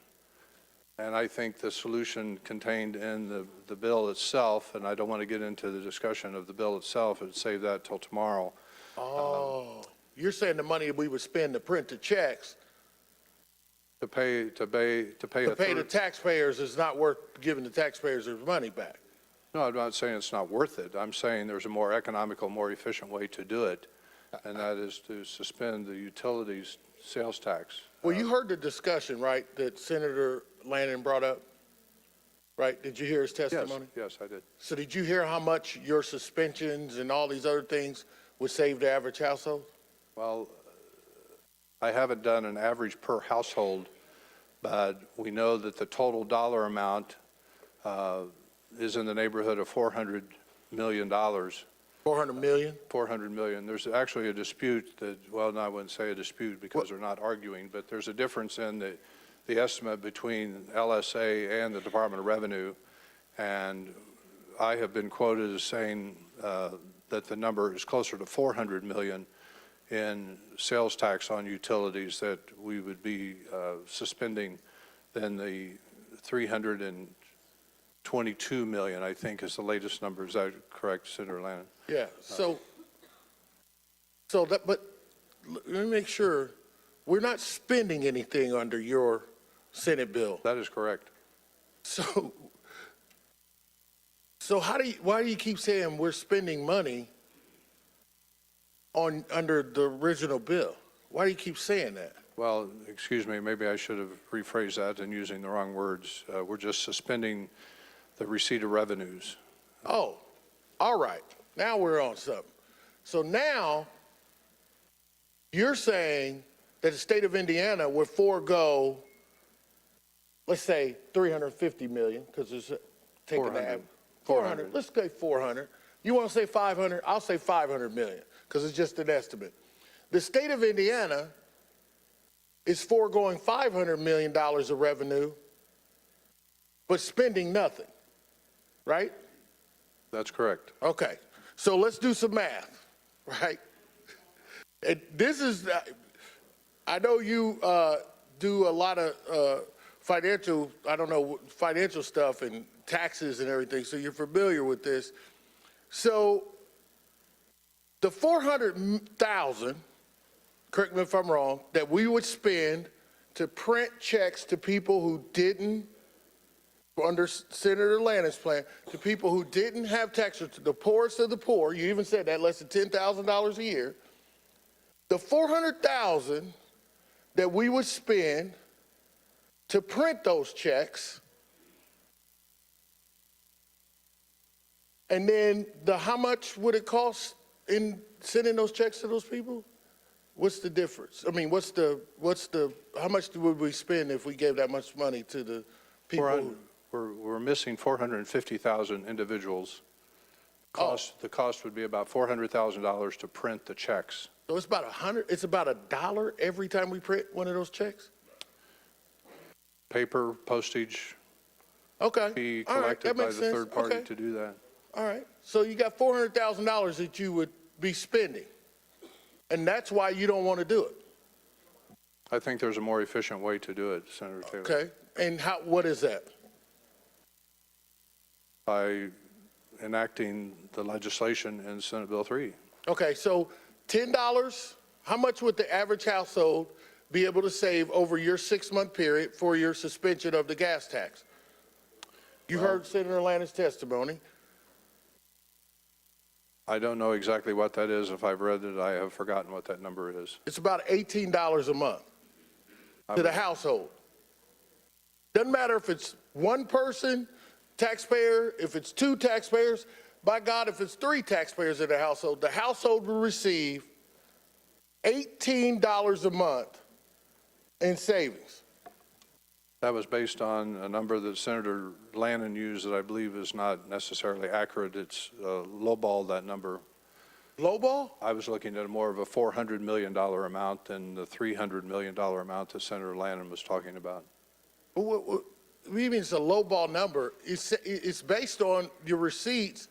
And I think the solution contained in the bill itself, and I don't want to get into the discussion of the bill itself, and save that till tomorrow. Oh, you're saying the money we would spend to print the checks To pay a to pay the third. taxpayers is not worth giving the taxpayers their money back. No, I'm not saying it's not worth it. I'm saying there's a more economical, more efficient way to do it, and that is to suspend the utilities sales tax. Well, you heard the discussion, right, that Senator Lannon brought up? Right? Did you hear his Yes, testimony? yes, I did. So did you hear how much your suspensions and all these other things would save the average household? Well, I haven't done an average per household, but we know that the total dollar amount is in the neighborhood of $400 million. 400 million? 400 million. There's actually a dispute that, well, no, I wouldn't say a dispute because they're not arguing, but there's a difference in the estimate between LSA and the Department of Revenue. And I have been quoted as saying that the number is closer to 400 million in sales tax on utilities that we would be suspending than the 322 million, I think, is the latest number. Is that correct, Senator Lannon? Yeah, so that, but let me make sure, we're not spending anything under your Senate bill. That is correct. So why do you keep saying we're spending money under the original bill? Why do you keep saying that? Well, excuse me, maybe I should have rephrased that and using the wrong words. We're just suspending the receipt of revenues. Oh, all right. Now we're on something. So now you're saying that the state of Indiana would forego, let's say, 350 million, because it's taking 400. 400. Let's say 400. You want to say 500? I'll say 500 million, because it's just an estimate. The state of Indiana is foregoing $500 million of revenue, but spending nothing, right? That's correct. Okay, so let's do some math, right? And this is, I know you do a lot of financial stuff and taxes and everything, so you're familiar with this. So the 400,000, correct me if I'm wrong, that we would spend to print checks to people who didn't, under Senator Lannon's plan, to people who didn't have tax returns, the poorest of the poor, you even said that, less than $10,000 a year, the 400,000 that we would spend to print those checks, and then how much would it cost in sending those checks to those people? What's the difference? I mean, how much would we spend if we gave that much money to the people? We're missing 450,000 individuals. The cost would be about $400,000 to print the checks. So it's about $1 every time we print one of those checks? Paper, postage, Okay. be All right, collected that by makes the sense. third party Okay. to do that. All right. So you got $400,000 that you would be spending, and that's why you don't want to do it. I think there's a more efficient way to do it, Senator Taylor. Okay. And what is that? By enacting the legislation in Senate Bill 3. Okay, so $10, how much would the average household be able to save over your 6-month period for your suspension of the gas tax? You heard Senator Lannon's testimony. I don't know exactly what that is. If I've read it, I have forgotten what that number is. It's about $18 a month to the household. Doesn't matter if it's one person, taxpayer, if it's 2 taxpayers. By God, if it's 3 taxpayers in the household will receive $18 a month in savings. That was based on a number that Senator Lannon used that I believe is not necessarily accurate. It's lowballed that number. Lowball? I was looking at more of a $400 million amount than the $300 million amount that Senator Lannon was talking about. even it's a lowball number, it's based on your receipts,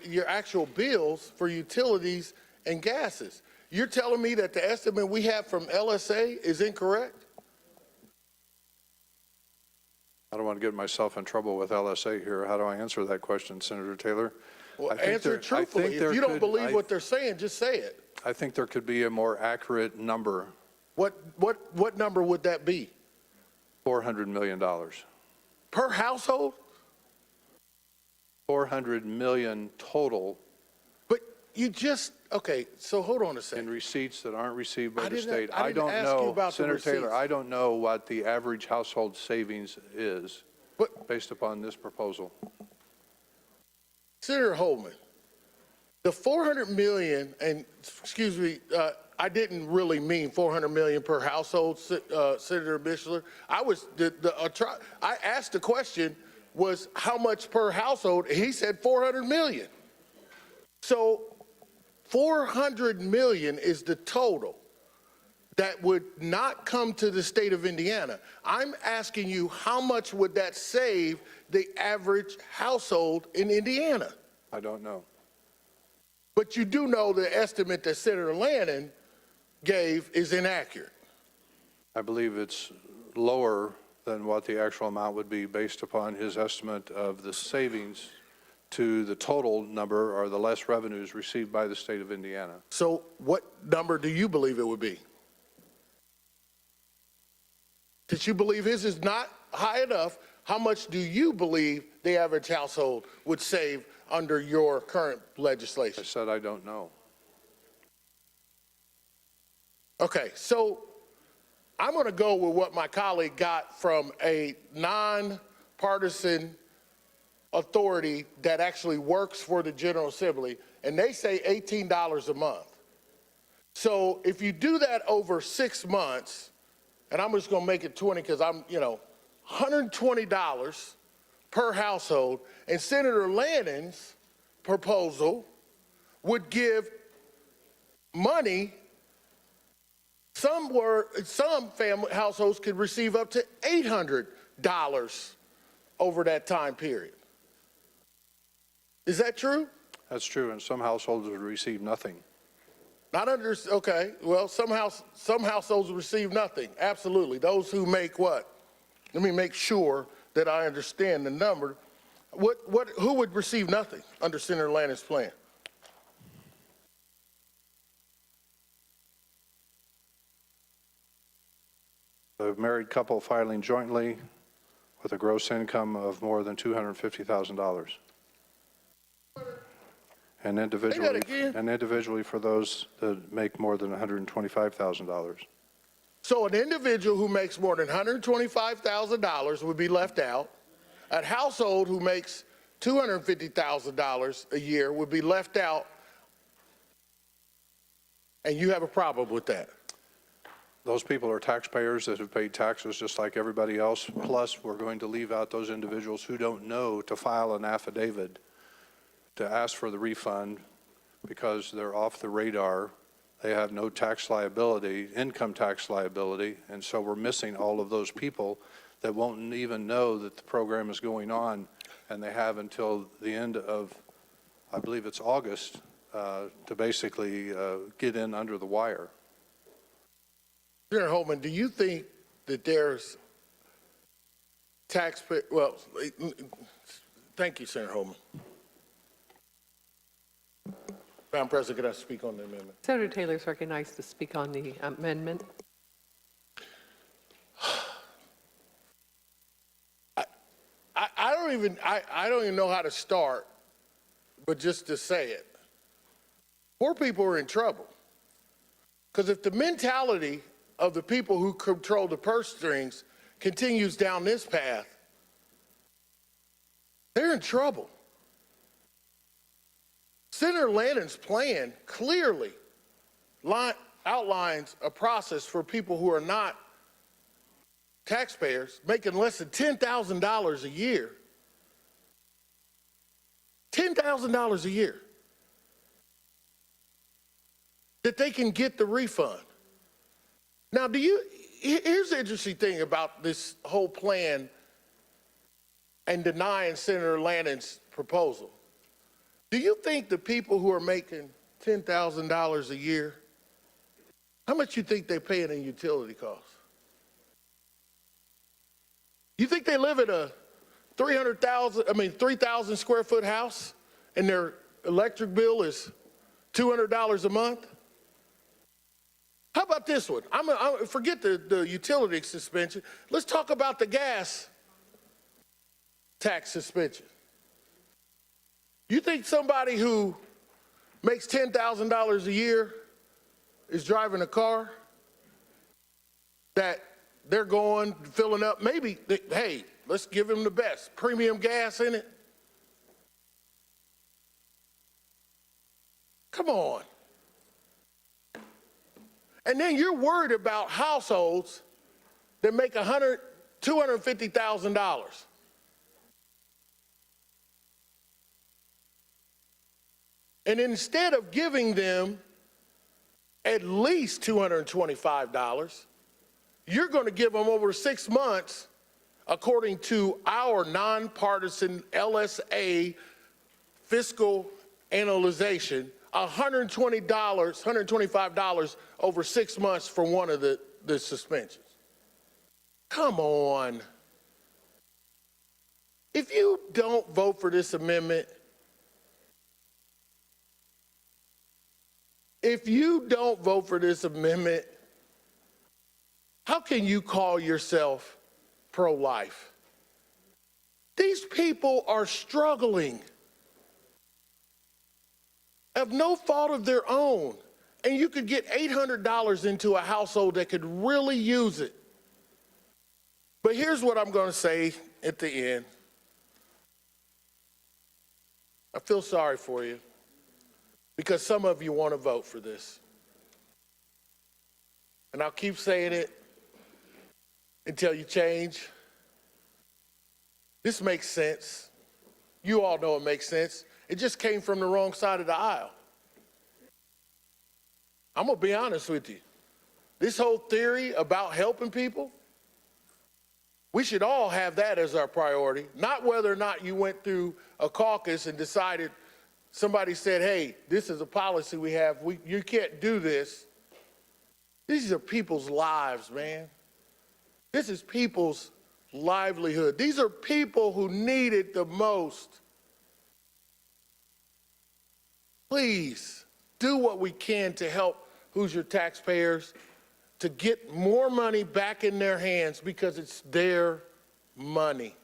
your actual bills for utilities and gases. You're telling me that the estimate we have from LSA is incorrect? I don't want to get myself in trouble with LSA here. How do I answer that question, Senator Taylor? Well, I think answer there- it truthfully. I think there If you don't could- believe what they're saying, just say it. I think there could be a more accurate number, What number would that be? $400 million. Per household? $400 million total But you just, okay, so hold on a in second. receipts that aren't received by I the didn't- state. I didn't don't ask you know, about the Senator Taylor, receipts. I don't know what the average household savings is But based upon this proposal. Senator Holman, the 400 million, and excuse me, I didn't really mean 400 million per household, Senator Mishler. I asked the question was how much per household, and he said 400 million. So 400 million is the total that would not come to the state of Indiana. I'm asking you, how much would that save the average household in Indiana? I don't know. But you do know the estimate that Senator Lannon gave is inaccurate. I believe it's lower than what the actual amount would be based upon his estimate of the savings to the total number or the less revenues received by the state of Indiana. So what number do you believe it would be? Did you believe his is not high enough? How much do you believe the average household would save under your current I legislation? said I don't know. Okay, so I'm going to go with what my colleague got from a nonpartisan authority that actually works for the General Assembly, and they say $18 a month. So if you do that over 6 months, and I'm just going to make it 20 because I'm, $120 per household, and Senator Lannon's proposal would give money. Some family households could receive up to $800 over that time period. Is that true? That's true, and some households would receive nothing. Not under, okay, well, some households receive nothing, absolutely. Those who make what? Let me make sure that I understand the number. Who would receive nothing under Senator Lannon's plan? A married couple filing jointly with a gross income of more than $250,000. And individually for those that make more than $125,000. So an individual who makes more than $125,000 would be left out. A household who makes $250,000 a year would be left out. And you have a problem with that? Those people are taxpayers that have paid taxes just like everybody else. Plus, we're going to leave out those individuals who don't know to file an affidavit to ask for the refund because they're off the radar. They have no tax liability, income tax liability, and so we're missing all of those people that won't even know that the program is going on, and they have until the end of, I believe it's August, to basically get in under the wire. Senator Holman, do you think that there's taxpayer, well, thank you, Senator Holman. Madam President, could I speak on the amendment? Senator Taylor is recognized to speak on the amendment. I don't even know how to start, but just to say it. Poor people are in trouble. Because if the mentality of the people who control the purse strings continues down this path, they're in trouble. Senator Lannon's plan clearly outlines a process for people who are not taxpayers making less than $10,000 a year. $10,000 a year. That they can get the refund. Now, here's the interesting thing about this whole plan and denying Senator Lannon's proposal. Do you think the people who are making $10,000 a year, how much you think they paying in utility costs? You think they live in a 3,000 square foot house and their electric bill is $200 a month? How about this one? Forget the utility suspension. Let's talk about the gas tax suspension. You think somebody who makes $10,000 a year is driving a car that they're going, filling up, maybe, hey, let's give them the best, premium gas in it? Come on. And then you're worried about households that make $250,000. And instead of giving them at least $225, you're going to give them over 6 months, according to our nonpartisan LSA fiscal analyzation, $125 over 6 months for one of the suspensions. Come on. If you don't vote for this amendment, how can you call yourself pro-life? These people are struggling of no fault of their own, and you could get $800 into a household that could really use it. But here's what I'm going to say at the end. I feel sorry for you because some of you want to vote for this. And I'll keep saying it until you change. This makes sense. You all know it makes sense. It just came from the wrong side of the aisle. I'm going to be honest with you. This whole theory about helping people, we should all have that as our priority, not whether or not you went through a caucus and decided, somebody said, hey, this is a policy we have, you can't do this. These are people's lives, man. This is people's livelihood. These are people who need it the most. Please do what we can to help Hoosier taxpayers to get more money back in their hands because it's their money.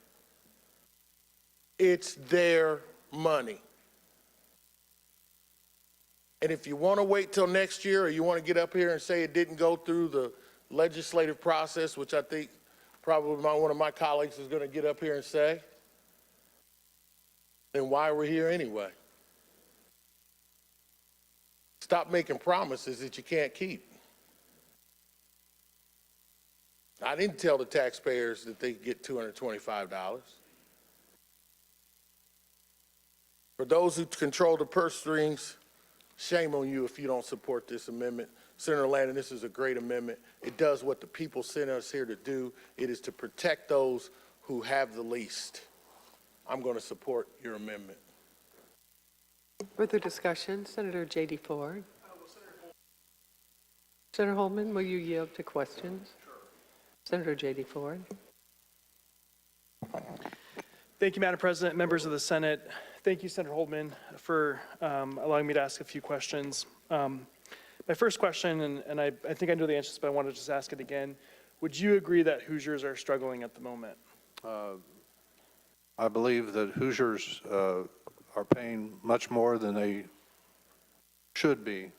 It's their money. And if you want to wait till next year or you want to get up here and say it didn't go through the legislative process, which I think probably one of my colleagues is going to get up here and say, then why are we here anyway? Stop making promises that you can't keep. I didn't tell the taxpayers that they get $225. For those who control the purse strings, shame on you if you don't support this amendment. Senator Landon, this is a great amendment. It does what the people sent us here to do. It is to protect those who have the least. I'm going to support your amendment. Further discussion, Senator J.D. Ford. Senator Holman, will you yield to questions? Sure. Senator J.D. Ford. Thank you, Madam President, members of the Senate. Thank you, Senator Holman, for allowing me to ask a few questions. My first question, and I think I know the answers, but I want to just ask it again. Would you agree that Hoosiers are struggling at the moment? I believe that Hoosiers are paying much more than they should be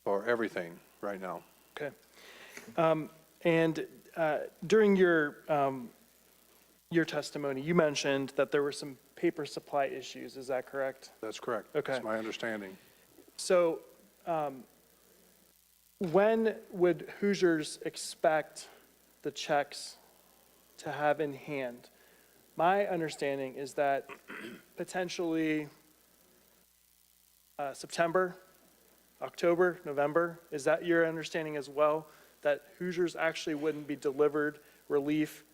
for everything right now. Okay. And during your testimony, you mentioned that there were some paper supply issues. Is that correct? That's correct. Okay. That's my understanding. So when would Hoosiers expect the checks to have in hand? My understanding is that potentially September, October, November. Is that your understanding as well? That Hoosiers actually wouldn't be delivered relief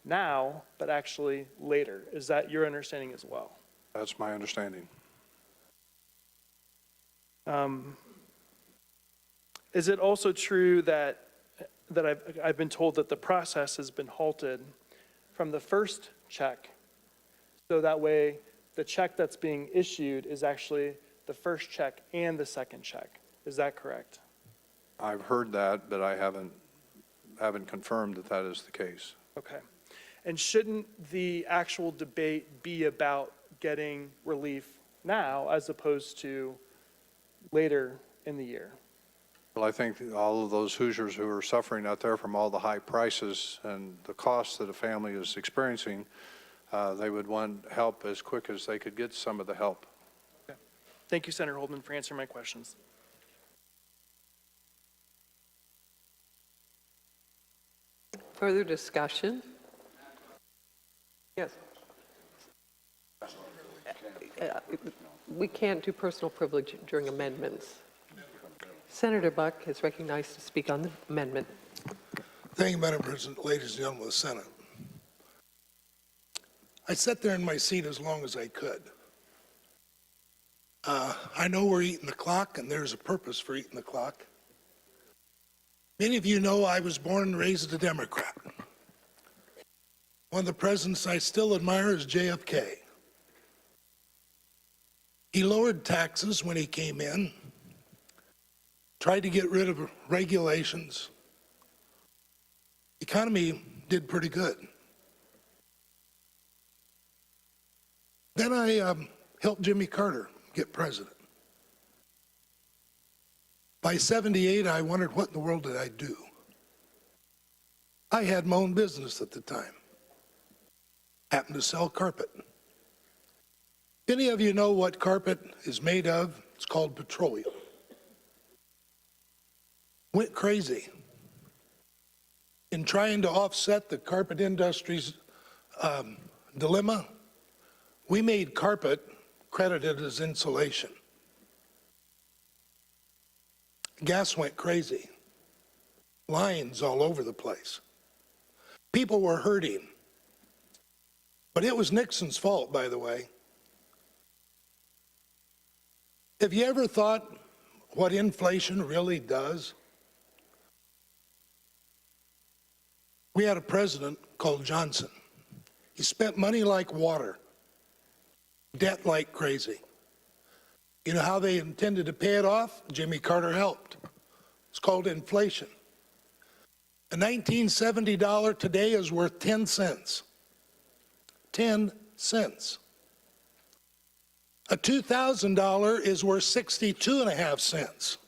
now, but actually later. Is that your understanding as well? That's my understanding. Is it also true that I've been told that the process has been halted from the first check, so that way the check that's being issued is actually the first check and the second check? Is that correct? I've heard that, but I haven't confirmed that that is the case. Okay. And shouldn't the actual debate be about getting relief now as opposed to later in the year? Well, I think all of those Hoosiers who are suffering out there from all the high prices and the costs that a family is experiencing, they would want help as quick as they could get some of the help. Okay. Thank you, Senator Holden, for answering my questions. Further discussion? Yes. We can't do personal privilege during amendments. Senator Buck is recognized to speak on the amendment. Thank you, Madam President, ladies and gentlemen of the Senate. I sat there in my seat as long as I could. I know we're eating the clock, and there's a purpose for eating the clock. Many of you know I was born and raised a Democrat. One of the presidents I still admire is JFK. He lowered taxes when he came in, tried to get rid of regulations. The economy did pretty good. Then I helped Jimmy Carter get president. By 78, I wondered, what in the world did I do? I had my own business at the time. Happened to sell carpet. Any of you know what carpet is made of? It's called petroleum. Went crazy in trying to offset the carpet industry's dilemma. We made carpet credited as insulation. Gas went crazy. Lines all over the place. People were hurting. But it was Nixon's fault, by the way. Have you ever thought what inflation really does? We had a president called Johnson. He spent money like water, debt like crazy. You know how they intended to pay it off? Jimmy Carter helped. It's called inflation. A $1970 today is worth 10 cents. 10 cents. A $2,000 is worth 62.5 cents.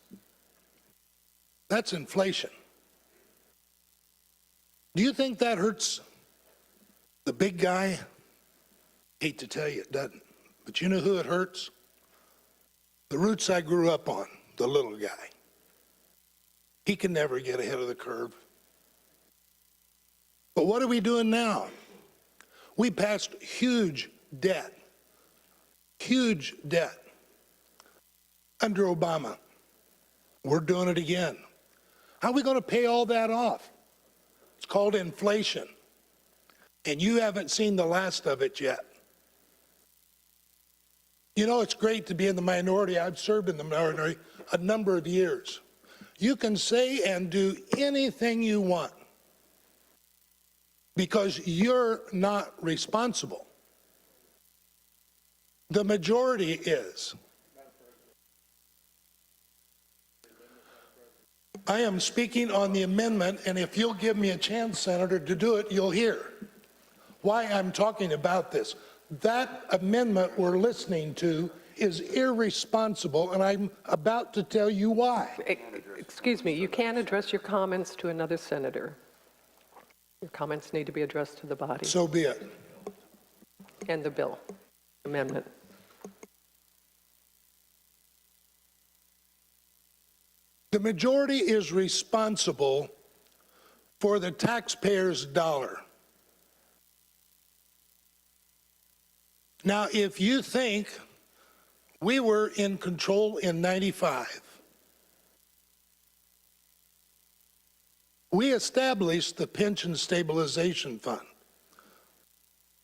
That's inflation. Do you think that hurts the big guy? Hate to tell you, it doesn't. But you know who it hurts? The roots I grew up on, the little guy. He can never get ahead of the curve. But what are we doing now? We passed huge debt under Obama. We're doing it again. How are we going to pay all that off? It's called inflation. And you haven't seen the last of it yet. You know, it's great to be in the minority. I've served in the minority a number of years. You can say and do anything you want because you're not responsible. The majority is. I am speaking on the amendment, and if you'll give me a chance, Senator, to do it, you'll hear why I'm talking about this. That amendment we're listening to is irresponsible, and I'm about to tell you why. Excuse me, you can't address your comments to another senator. Your comments need to be addressed to the body So be it. and the bill amendment. The majority is responsible for the taxpayer's dollar. Now, if you think we were in control in '95, we established the Pension Stabilization Fund.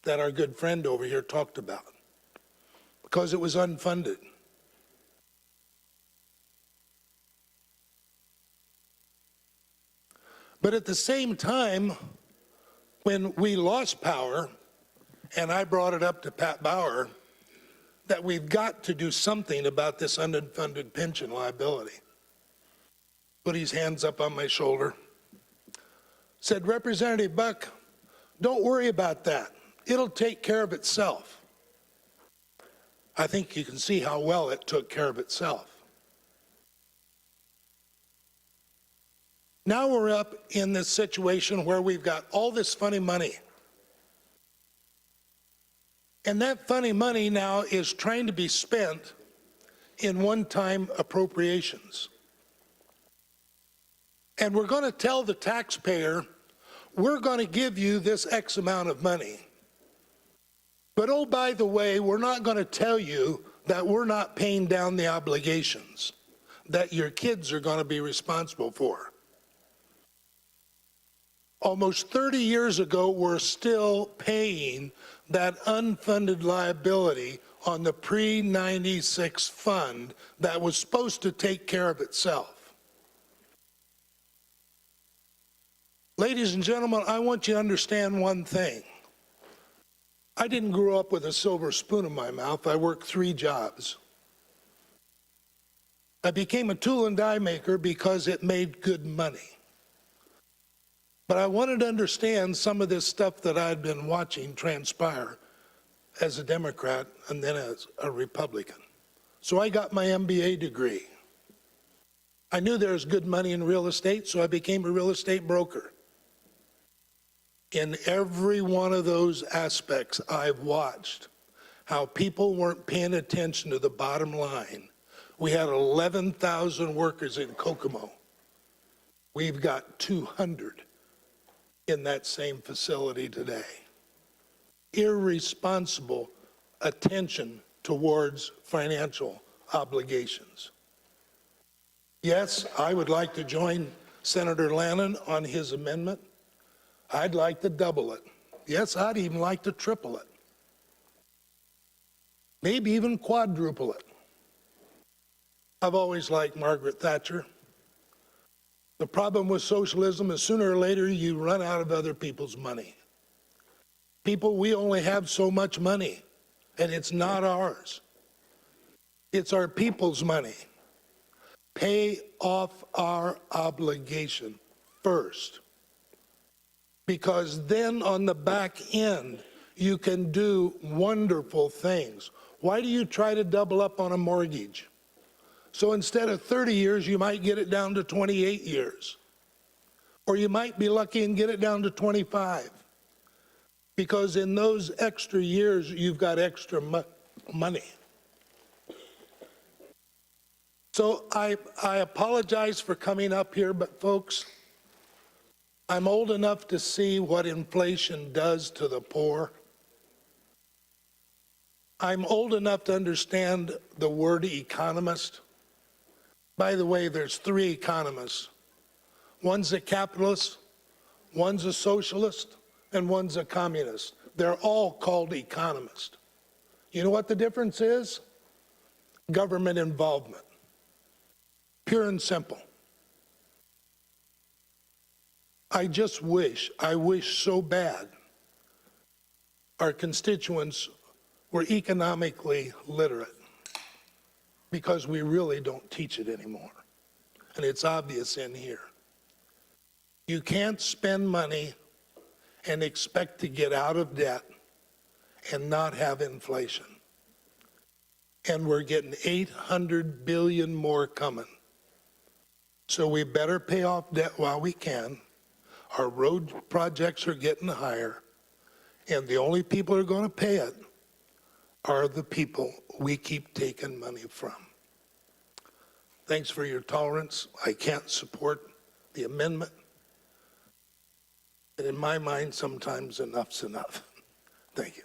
that our good friend over here talked about, because it was unfunded. But at the same time, when we lost power, and I brought it up to Pat Bauer, that we've got to do something about this unfunded pension liability. Put his hands up on my shoulder, said, Representative Buck, don't worry about that. It'll take care of itself. I think you can see how well it took care of itself. Now we're up in this situation where we've got all this funny money. And that funny money now is trying to be spent in one-time appropriations. And we're going to tell the taxpayer, we're going to give you this X amount of money. But oh, by the way, we're not going to tell you that we're not paying down the obligations that your kids are going to be responsible for. Almost 30 years ago, we're still paying that unfunded liability on the pre-96 fund that was supposed to take care of itself. Ladies and gentlemen, I want you to understand one thing. I didn't grow up with a silver spoon in my mouth. I worked 3 jobs. I became a tool and die maker because it made good money. But I wanted to understand some of this stuff that I'd been watching transpire as a Democrat and then as a Republican. So I got my MBA degree. I knew there was good money in real estate, so I became a real estate broker. In every one of those aspects, I've watched how people weren't paying attention to the bottom line. We had 11,000 workers in Kokomo. We've got 200 in that same facility today. Irresponsible attention towards financial obligations. Yes, I would like to join Senator Lannon on his amendment. I'd like to double it. Yes, I'd even like to triple it. Maybe even quadruple it. I've always liked Margaret Thatcher. The problem with socialism is sooner or later you run out of other people's money. People, we only have so much money, and it's not ours. It's our people's money. Pay off our obligation first, because then on the back end, you can do wonderful things. Why do you try to double up on a mortgage? So instead of 30 years, you might get it down to 28 years. Or you might be lucky and get it down to 25. Because in those extra years, you've got extra money. So I apologize for coming up here, but folks, I'm old enough to see what inflation does to the poor. I'm old enough to understand the word economist. By the way, there's 3 economists. One's a capitalist, one's a socialist, and one's a communist. They're all called economists. You know what the difference is? Government involvement. Pure and simple. I wish so bad our constituents were economically literate, because we really don't teach it anymore. And it's obvious in here. You can't spend money and expect to get out of debt and not have inflation. And we're getting 800 billion more coming. So we better pay off debt while we can. Our road projects are getting higher, and the only people who are going to pay it are the people we keep taking money from. Thanks for your tolerance. I can't support the amendment. And in my mind, sometimes enough's enough. Thank you.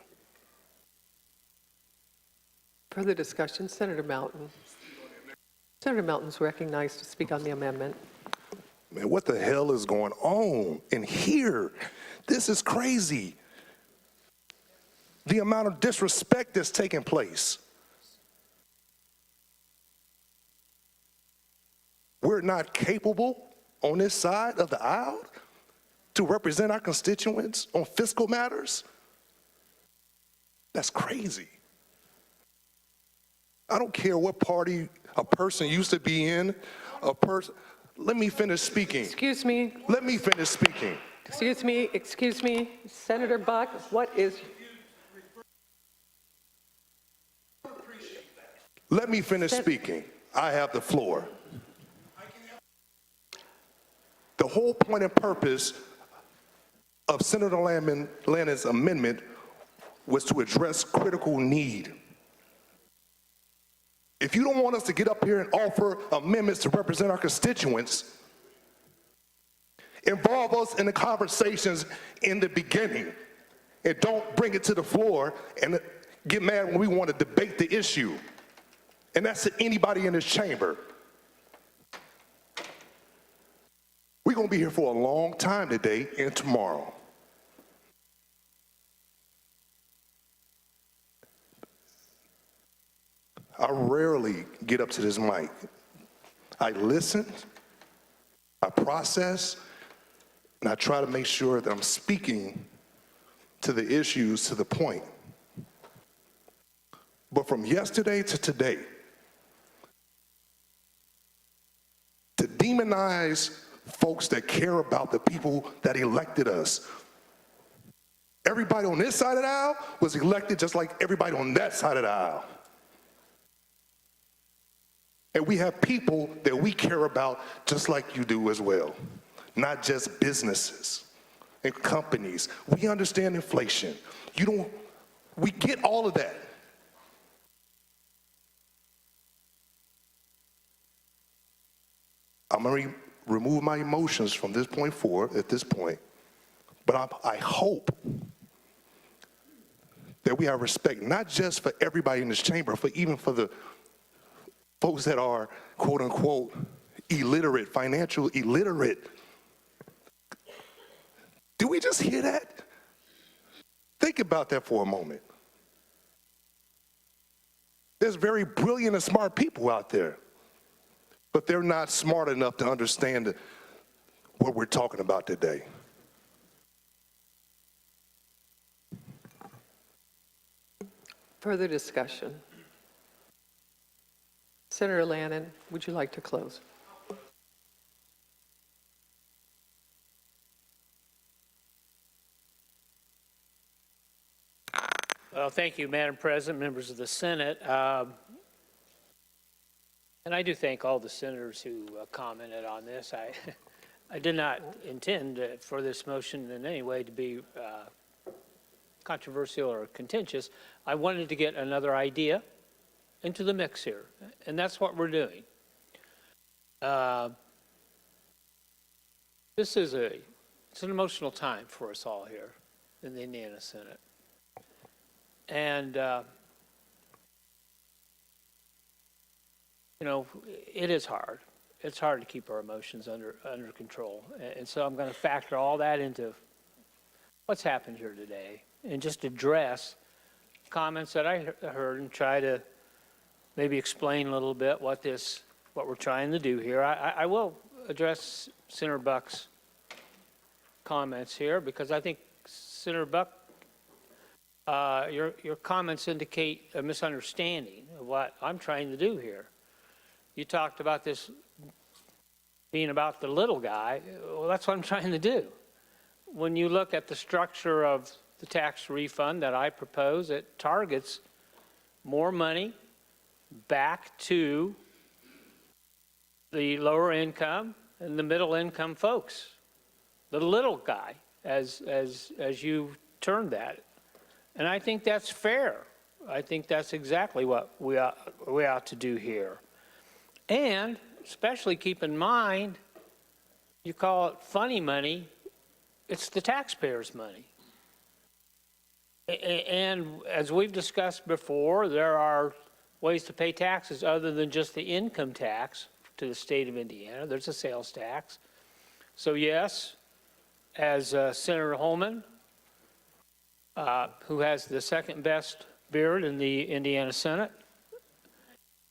Further discussion, Senator Mountain. Senator Mountain's recognized to speak on the amendment. Man, what the hell is going on in here? This is crazy. the amount of disrespect that's taking place. We're not capable on this side of the aisle to represent our constituents on fiscal matters? That's crazy. I don't care what party a person used to be in, let me finish speaking. Excuse me, Let me finish speaking. excuse me, Senator Buck, what is, Let me finish speaking. I have the floor. The whole point and purpose of Senator Lannon's amendment was to address critical need. If you don't want us to get up here and offer amendments to represent our constituents, involve us in the conversations in the beginning, and don't bring it to the floor and get mad when we want to debate the issue. And that's to anybody in this chamber. We're going to be here for a long time today and tomorrow. I rarely get up to this mic. I listen, I process, and I try to make sure that I'm speaking to the issues, to the point. But from yesterday to today, to demonize folks that care about the people that elected us. Everybody on this side of the aisle was elected just like everybody on that side of the aisle. And we have people that we care about just like you do as well, not just businesses and companies. We understand inflation. We get all of that. I'm going to remove my emotions from this point forward, at this point, but I hope that we have respect, not just for everybody in this chamber, but even for the folks that are, quote unquote, illiterate, financial illiterate. Do we just hear that? Think about that for a moment. There's very brilliant and smart people out there, but they're not smart enough to understand what we're talking about today. further discussion? Senator Lannon, would you like to close? Well, thank you, Madam President, members of the Senate. And I do thank all the senators who commented on this. I did not intend for this motion in any way to be controversial or contentious. I wanted to get another idea into the mix here, and that's what we're doing. This is it's an emotional time for us all here in the Indiana Senate. And, you know, it is hard. It's hard to keep our emotions under control. And so I'm going to factor all that into what's happened here today and just address comments that I heard and try to maybe explain a little bit what we're trying to do here. I will address Senator Buck's comments here because I think, Senator Buck, your comments indicate a misunderstanding of what I'm trying to do here. You talked about this being about the little guy. Well, that's what I'm trying to do. When you look at the structure of the tax refund that I propose, it targets more money back to the lower income and the middle income folks. The little guy, as you termed that. And I think that's fair. I think that's exactly what we ought to do here. And especially keep in mind, you call it funny money, it's the taxpayers' money. And as we've discussed before, there are ways to pay taxes other than just the income tax to the state of Indiana. There's a sales tax. So yes, as Senator Holman who has the second best beard in the Indiana Senate,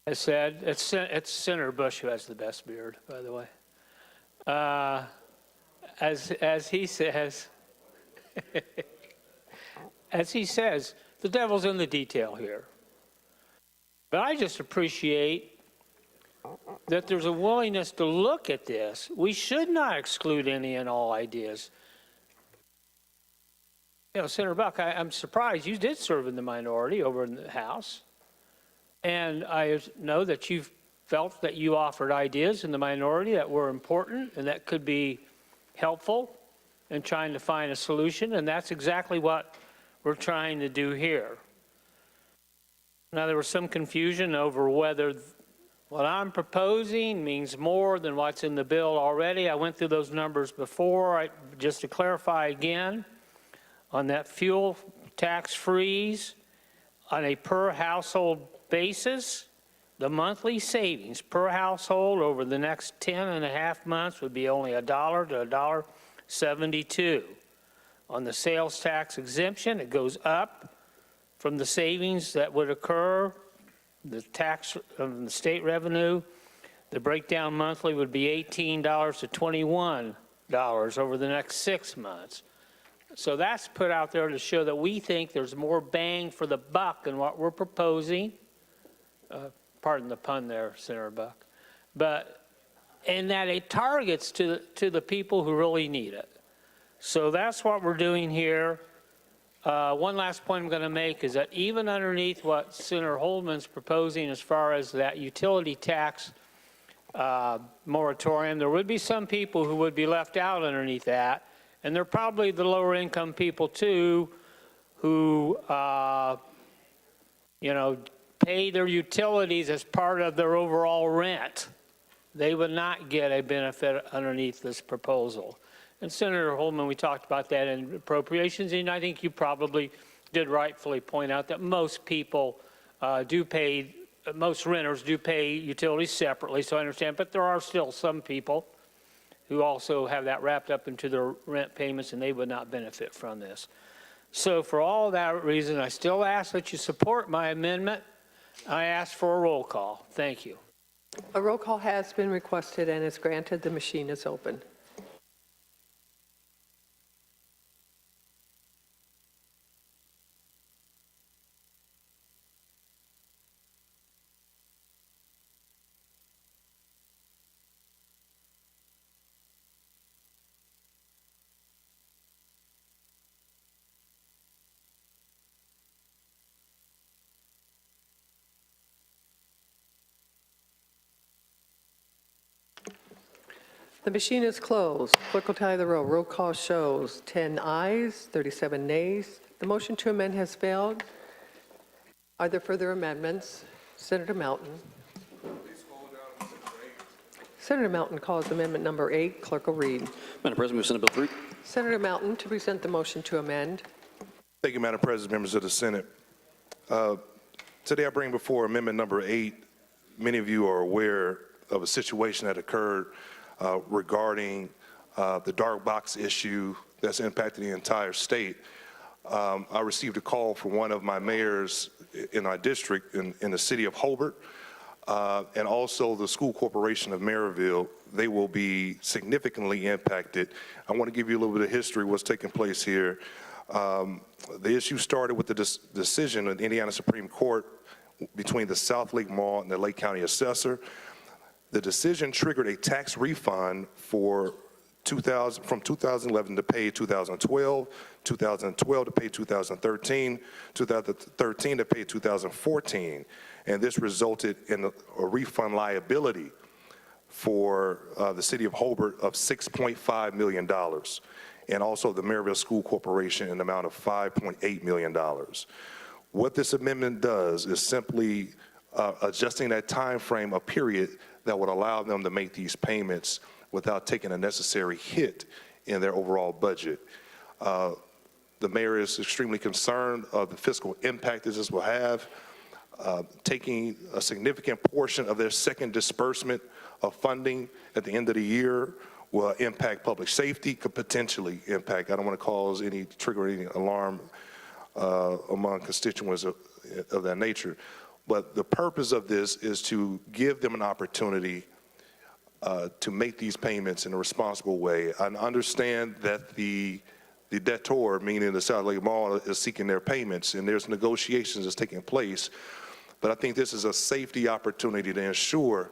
has said, it's Senator Bush who has the best beard, by the way. As he says, as he says, the devil's in the detail here. But I just appreciate that there's a willingness to look at this. We should not exclude any and all ideas. You know, Senator Buck, I'm surprised you did serve in the minority over in the House. And I know that you've felt that you offered ideas in the minority that were important and that could be helpful in trying to find a solution. And that's exactly what we're trying to do here. Now, there was some confusion over whether what I'm proposing means more than what's in the bill already. I went through those numbers before. Just to clarify again, on that fuel tax freeze, on a per household basis, the monthly savings per household over the next 10.5 months would be only $1 to $1.72. On the sales tax exemption, it goes up from the savings that would occur, the tax of the state revenue. The breakdown monthly would be $18 to $21 over the next 6 months. So that's put out there to show that we think there's more bang for the buck in what we're proposing. Pardon the pun there, Senator Buck. And that it targets to the people who really need it. So that's what we're doing here. One last point I'm going to make is that even underneath what Senator Holman's proposing as far as that utility tax moratorium, there would be some people who would be left out underneath that. And they're probably the lower income people too, who, pay their utilities as part of their overall rent. They would not get a benefit underneath this proposal. And Senator Holman, we talked about that in appropriations, and I think you probably did rightfully point out that most people most renters do pay utilities separately, so I understand, but there are still some people who also have that wrapped up into their rent payments, and they would not benefit from this. So for all that reason, I still ask that you support my amendment. I ask for a roll call. Thank you. A roll call has been requested and is granted. The machine is open. The machine is closed. Clerk will tally the roll. Roll call shows 10 ayes, 37 nays. The motion to amend has failed. Are there further amendments? Senator Mountain. Senator Mountain calls amendment number 8. Clerk will read. Madam President, move Senate Bill 3. Senator Mountain to present the motion to amend. Thank you, Madam President, members of the Senate. Today I bring before amendment number 8. Many of you are aware of a situation that occurred regarding the dark box issue that's impacting the entire state. I received a call from one of my mayors in our district in the city of Hobart, and also the school corporation of Maryville. They will be significantly impacted. I want to give you a little bit of history of what's taking place here. The issue started with the decision of the Indiana Supreme Court between the South Lake Mall and the Lake County assessor. The decision triggered a tax refund from 2011 to pay 2012, 2012 to pay 2013, 2013 to pay 2014, and this resulted in a refund liability for the city of Hobart of $6.5 million, and also the Maryville School Corporation in the amount of $5.8 million. What this amendment does is simply adjusting that time frame, a period that would allow them to make these payments without taking a necessary hit in their overall budget. The mayor is extremely concerned of the fiscal impact that this will have. Taking a significant portion of their second disbursement of funding at the end of the year will impact public safety, could potentially impact, I don't want to trigger any alarm among constituents of that nature. But the purpose of this is to give them an opportunity to make these payments in a responsible way. I understand that the debtor, meaning the South Lake Mall, is seeking their payments, and there's negotiations that's taking place. But I think this is a safety opportunity to ensure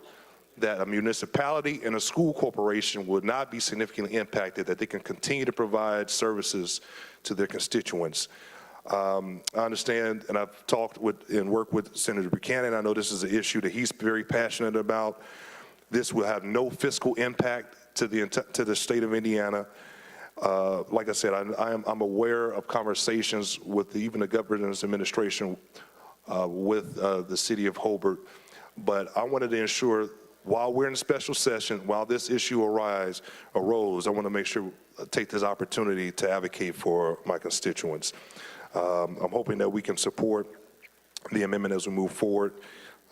that a municipality and a school corporation would not be significantly impacted, that they can continue to provide services to their constituents. I understand, and I've talked with and worked with Senator Buchanan. I know this is an issue that he's very passionate about. This will have no fiscal impact to the state of Indiana. Like I said, I'm aware of conversations with even the governor's administration with the city of Hobart, but I wanted to ensure while we're in special session, while this issue arose, I want to make sure take this opportunity to advocate for my constituents. I'm hoping that we can support the amendment as we move forward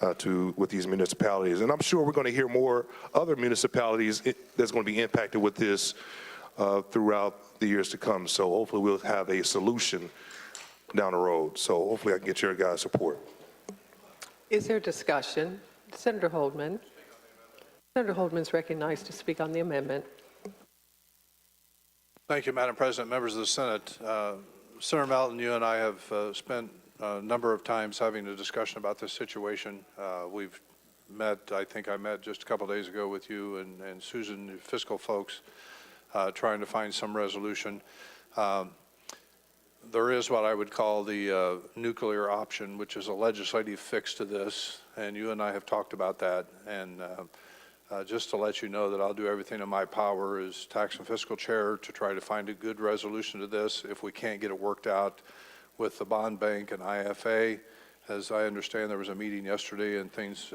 with these municipalities. And I'm sure we're going to hear more other municipalities that's going to be impacted with this throughout the years to come. So hopefully we'll have a solution down the road. So hopefully I can get your guys' support. Is there discussion? Senator Holdman. Senator Holdman is recognized to speak on the amendment. Thank you, Madam President, members of the Senate. Senator Melton, you and I have spent a number of times having a discussion about this situation. We've met, I think I met just a couple days ago with you and Susan, the Fiscal folks, trying to find some resolution. There is what I would call the nuclear option, which is a legislative fix to this, and you and I have talked about that. And just to let you know that I'll do everything in my power as Tax and Fiscal Chair to try to find a good resolution to this. If we can't get it worked out with the bond bank and IFA, as I understand, there was a meeting yesterday and things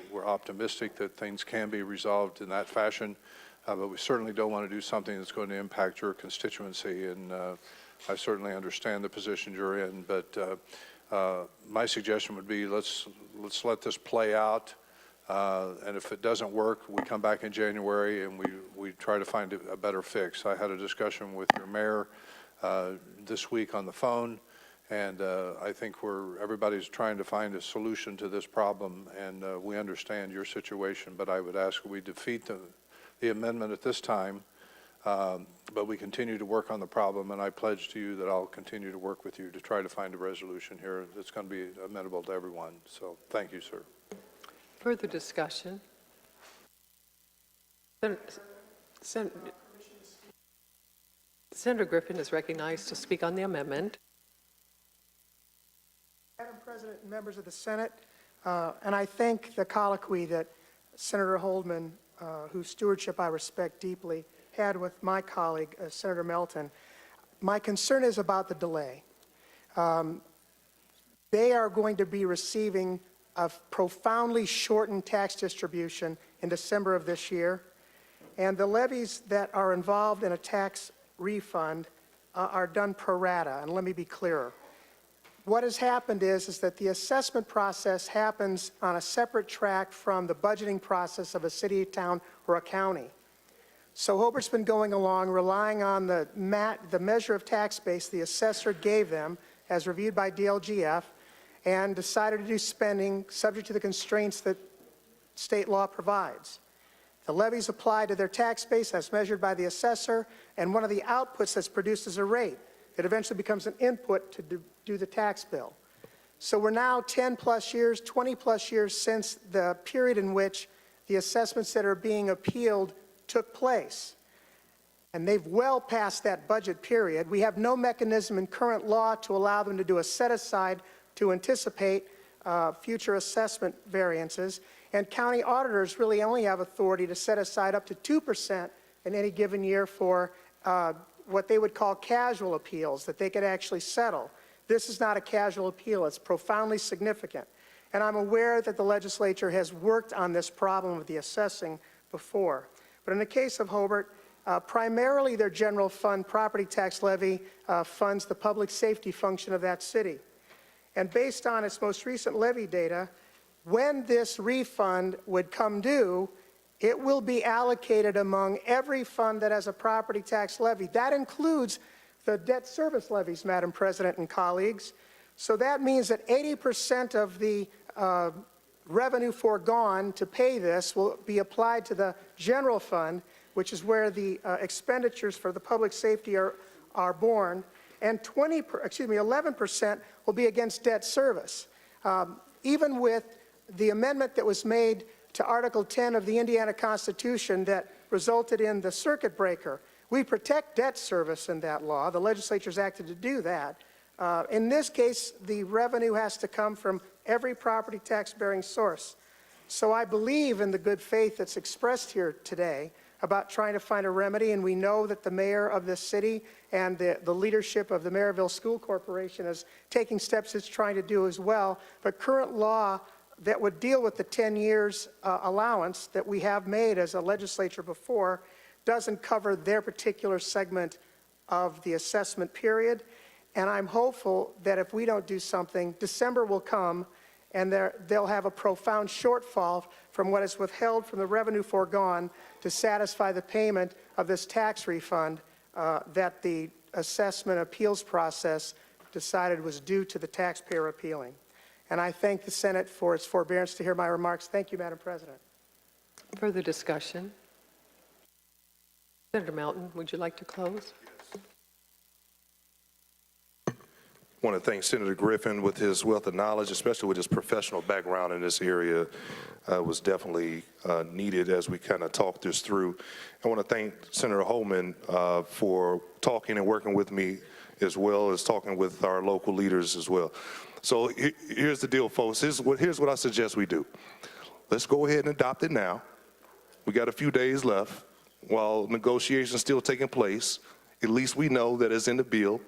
were optimistic that things can be resolved in that fashion. But we certainly don't want to do something that's going to impact your constituency. And I certainly understand the position you're in. But my suggestion would be let's let this play out. And if it doesn't work, we come back in January and we try to find a better fix. I had a discussion with your mayor this week on the phone, and I think everybody's trying to find a solution to this problem, and we understand your situation, but I would ask we defeat the amendment at this time, but we continue to work on the problem, and I pledge to you that I'll continue to work with you to try to find a resolution here that's going to be amenable to everyone. So thank you, sir. Further discussion? Senator Griffin is recognized to speak on the amendment. Madam President and members of the Senate, and I thank the colloquy that Senator Holdman, whose stewardship I respect deeply, had with my colleague, Senator Melton. My concern is about the delay. They are going to be receiving a profoundly shortened tax distribution in December of this year, and the levies that are involved in a tax refund are done pro rata. And let me be clearer. What has happened is that the assessment process happens on a separate track from the budgeting process of a city, town, or a county. So Hobart's been going along relying on the measure of tax base the assessor gave them as reviewed by DLGF, and decided to do spending subject to the constraints that state law provides. The levies apply to their tax base as measured by the assessor, and one of the outputs that's produced is a rate that eventually becomes an input to do the tax bill. So we're now 10 plus years, 20 plus years since the period in which the assessments that are being appealed took place. And they've well passed that budget period. We have no mechanism in current law to allow them to do a set-aside to anticipate future assessment variances. And county auditors really only have authority to set aside up to 2% in any given year for what they would call casual appeals that they could actually settle. This is not a casual appeal. It's profoundly significant. And I'm aware that the legislature has worked on this problem of the assessing before. But in the case of Hobart, primarily their general fund property tax levy funds the public safety function of that city. And based on its most recent levy data, when this refund would come due, it will be allocated among every fund that has a property tax levy. That includes the debt service levies, Madam President and colleagues. So that means that 80% of the revenue foregone to pay this will be applied to the general fund, which is where the expenditures for the public safety are borne, and 11% will be against debt service. Even with the amendment that was made to Article 10 of the Indiana Constitution that resulted in the circuit breaker, we protect debt service in that law. The legislature's acted to do that. In this case, the revenue has to come from every property tax-bearing source. So I believe in the good faith that's expressed here today about trying to find a remedy, and we know that the mayor of this city and the leadership of the Maryville School Corporation is taking steps it's trying to do as well. But current law that would deal with the 10 years allowance that we have made as a legislature before doesn't cover their particular segment of the assessment period. And I'm hopeful that if we don't do something, December will come and they'll have a profound shortfall from what is withheld from the revenue foregone to satisfy the payment of this tax refund that the assessment appeals process decided was due to the taxpayer appealing. And I thank the Senate for its forbearance to hear my remarks. Thank you, Madam President. Further discussion? Senator Mountain, would you like to close? I want to thank Senator Griffin with his wealth of knowledge, especially with his professional background in this area. Was definitely needed as we kind of talk this through. I want to thank Senator Holman for talking and working with me, as well as talking with our local leaders as well. So here's the deal, folks. Here's what I suggest we do. Let's go ahead and adopt it now. We got a few days left while negotiations still taking place. At least we know that it's in the bill.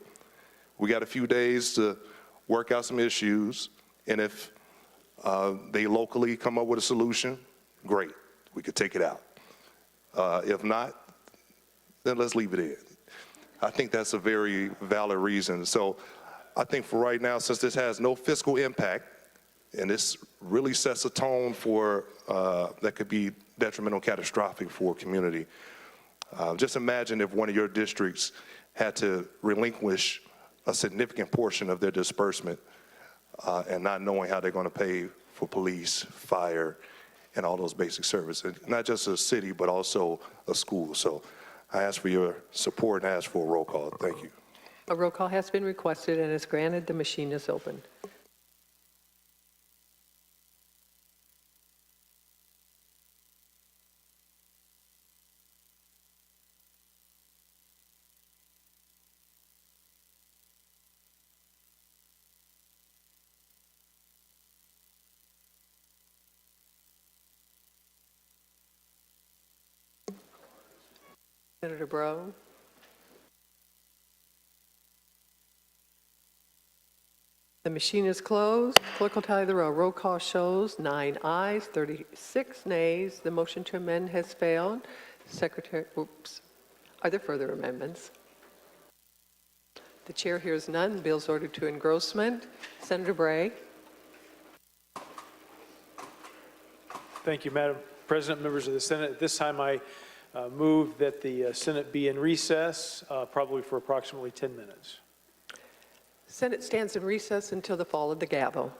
We got a few days to work out some issues, and if they locally come up with a solution, great, we could take it out. If not, then let's leave it in. I think that's a very valid reason. So I think for right now, since this has no fiscal impact, and this really sets a tone for that could be detrimental, catastrophic for a community. Just imagine if one of your districts had to relinquish a significant portion of their disbursement and not knowing how they're going to pay for police, fire, and all those basic services. Not just a city, but also a school. So I ask for your support and ask for a roll call. Thank you. A roll call has been requested and is granted. The machine is open. Senator Breaux. The machine is closed. Clerk will tally the roll. Roll call shows 9 ayes, 36 nays. The motion to amend has failed. Secretary, are there further amendments? The chair hears none. The bill is ordered to engrossment. Senator Bray. Thank you, Madam President, members of the Senate. At this time, I move that the Senate be in recess, probably for approximately 10 minutes. Senate stands in recess until the fall of the gavel.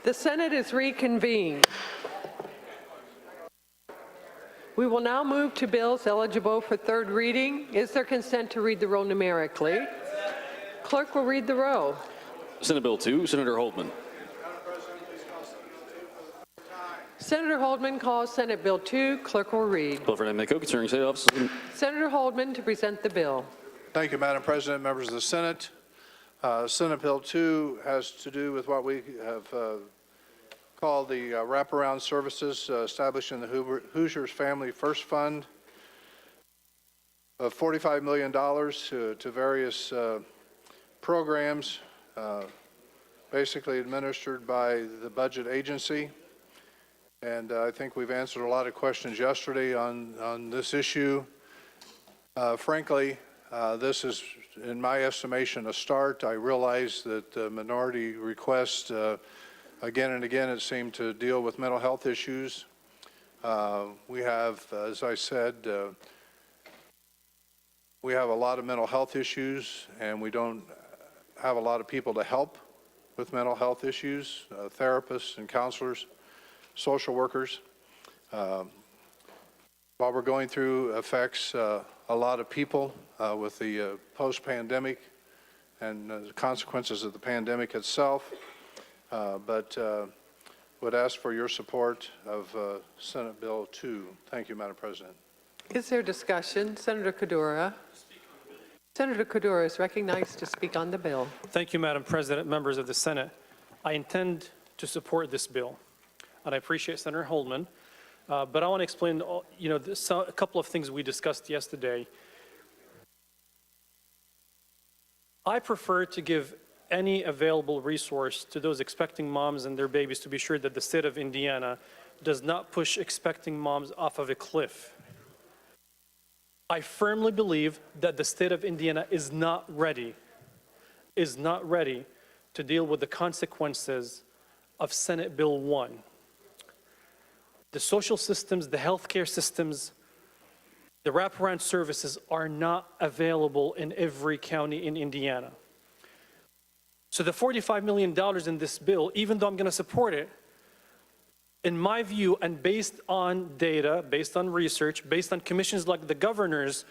The Senate is reconvened. We will now move to bills eligible for third reading. Is there consent to read the roll numerically? Clerk will read the roll. Senate Bill 2, Senator Holtman. Senator Holdman calls Senate Bill 2. Clerk will read. Bill for Economic Code concerning state offices. Senator Holdman to present the bill. Thank you, Madam President, members of the Senate. Senate Bill 2 has to do with what we have called the wraparound services establishing the Hoosiers Family First Fund of $45 million to various programs basically administered by the budget agency. And I think we've answered a lot of questions yesterday on this issue. Frankly, this is, in my estimation, a start. I realize that the minority request, again and again, it seemed to deal with mental health issues. We have, as I said, we have a lot of mental health issues, and we don't have a lot of people to help with mental health issues, therapists and counselors, social workers. While we're going through affects a lot of people with the post-pandemic and the consequences of the pandemic itself, but would ask for your support of Senate Bill 2. Thank you, Madam President. Is there discussion? Senator Kadura. Senator Kadura is recognized to speak on the bill. Thank you, Madam President, members of the Senate. I intend to support this bill, and I appreciate Senator Holdman. But I want to explain, a couple of things we discussed yesterday. I prefer to give any available resource to those expecting moms and their babies to be sure that the state of Indiana does not push expecting moms off of a cliff. I firmly believe that the state of Indiana is not ready to deal with the consequences of Senate Bill 1. The social systems, the healthcare systems, the wraparound services are not available in every county in Indiana. So the $45 million in this bill, even though I'm going to support it, in my view, and based on data, based on research, based on commissions like the governor's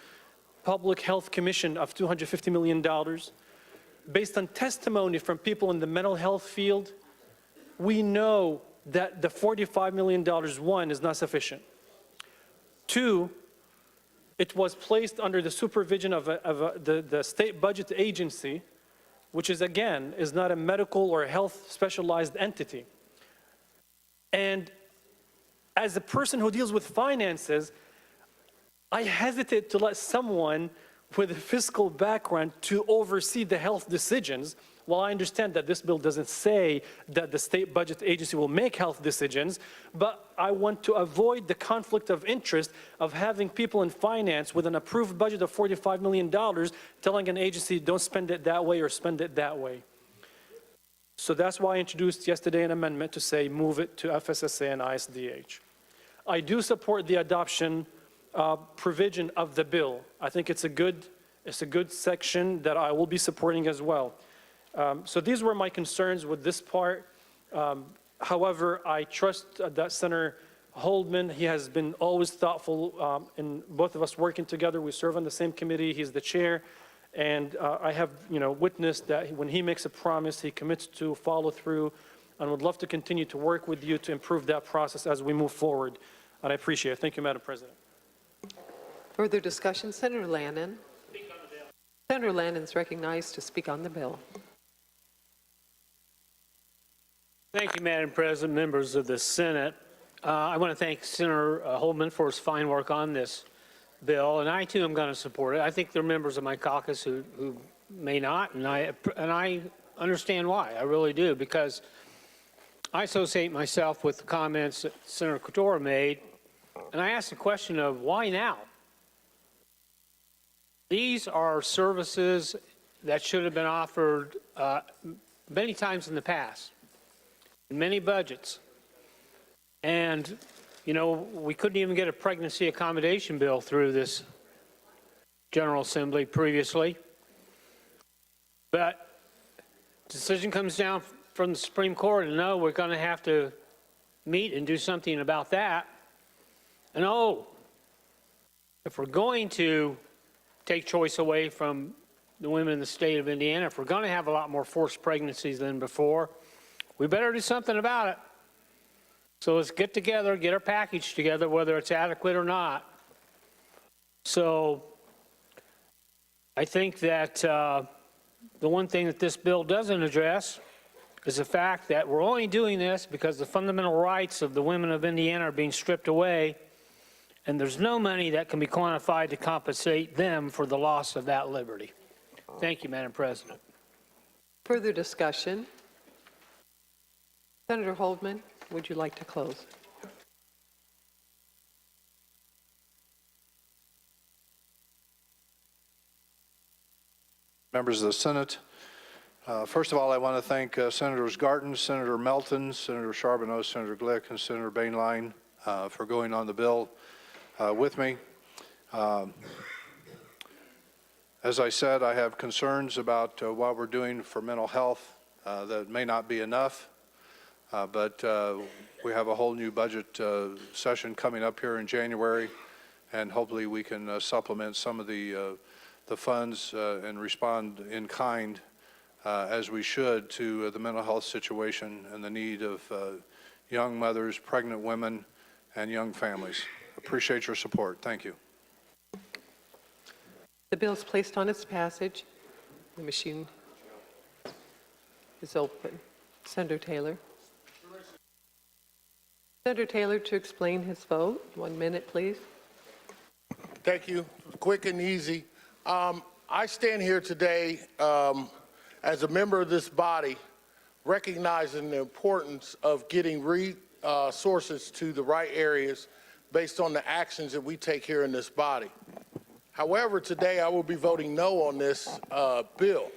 Public Health Commission of $250 million, based on testimony from people in the mental health field, we know that the $45 million, one, is not sufficient. Two, it was placed under the supervision of the state budget agency, which is, again, is not a medical or a health specialized entity. And as a person who deals with finances, I hesitate to let someone with a fiscal background to oversee the health decisions. While I understand that this bill doesn't say that the state budget agency will make health decisions, but I want to avoid the conflict of interest of having people in finance with an approved budget of $45 million telling an agency, don't spend it that way or spend it that way. So that's why I introduced yesterday an amendment to say move it to FSSA and ISDH. I do support the adoption provision of the bill. I think it's a good section that I will be supporting as well. So these were my concerns with this part. However, I trust that Senator Holdman, he has been always thoughtful in both of us working together. We serve on the same committee. He's the chair. And I have, witnessed that when he makes a promise, he commits to follow through, and would love to continue to work with you to improve that process as we move forward. And I appreciate it. Thank you, Madam President. Further discussion, Senator Lannon. Senator Lannon is recognized to speak on the bill. Thank you, Madam President, members of the Senate. I want to thank Senator Holdman for his fine work on this bill, and I too am going to support it. I think there are members of my caucus who may not, and I understand why. I really do, because I associate myself with the comments that Senator Couture made, and I ask the question of why now? These are services that should have been offered many times in the past, in many budgets. And, we couldn't even get a pregnancy accommodation bill through this General Assembly previously. But decision comes down from the Supreme Court, and no, we're going to have to meet and do something about that. And oh, if we're going to take choice away from the women in the state of Indiana, if we're going to have a lot more forced pregnancies than before, we better do something about it. So let's get together, get our package together, whether it's adequate or not. So I think that the one thing that this bill doesn't address is the fact that we're only doing this because the fundamental rights of the women of Indiana are being stripped away, and there's no money that can be quantified to compensate them for the loss of that liberty. Thank you, Madam President. Further discussion? Senator Holdman, would you like to close? Members of the Senate, first of all, I want to thank Senators Garton, Senator Melton, Senator Charbonneau, Senator Glick, and Senator Bainline for going on the bill with me. As I said, I have concerns about what we're doing for mental health. That may not be enough, but we have a whole new budget session coming up here in January, and hopefully we can supplement some of the funds and respond in kind as we should to the mental health situation and the need of young mothers, pregnant women, and young families. Appreciate your support. Thank you. The bill is placed on its passage. The machine is open. Senator Taylor. Senator Taylor to explain his vote. 1 minute, please. Thank you. Quick and easy. I stand here today as a member of this body, recognizing the importance of getting resources to the right areas based on the actions that we take here in this body. However, today I will be voting no on this bill,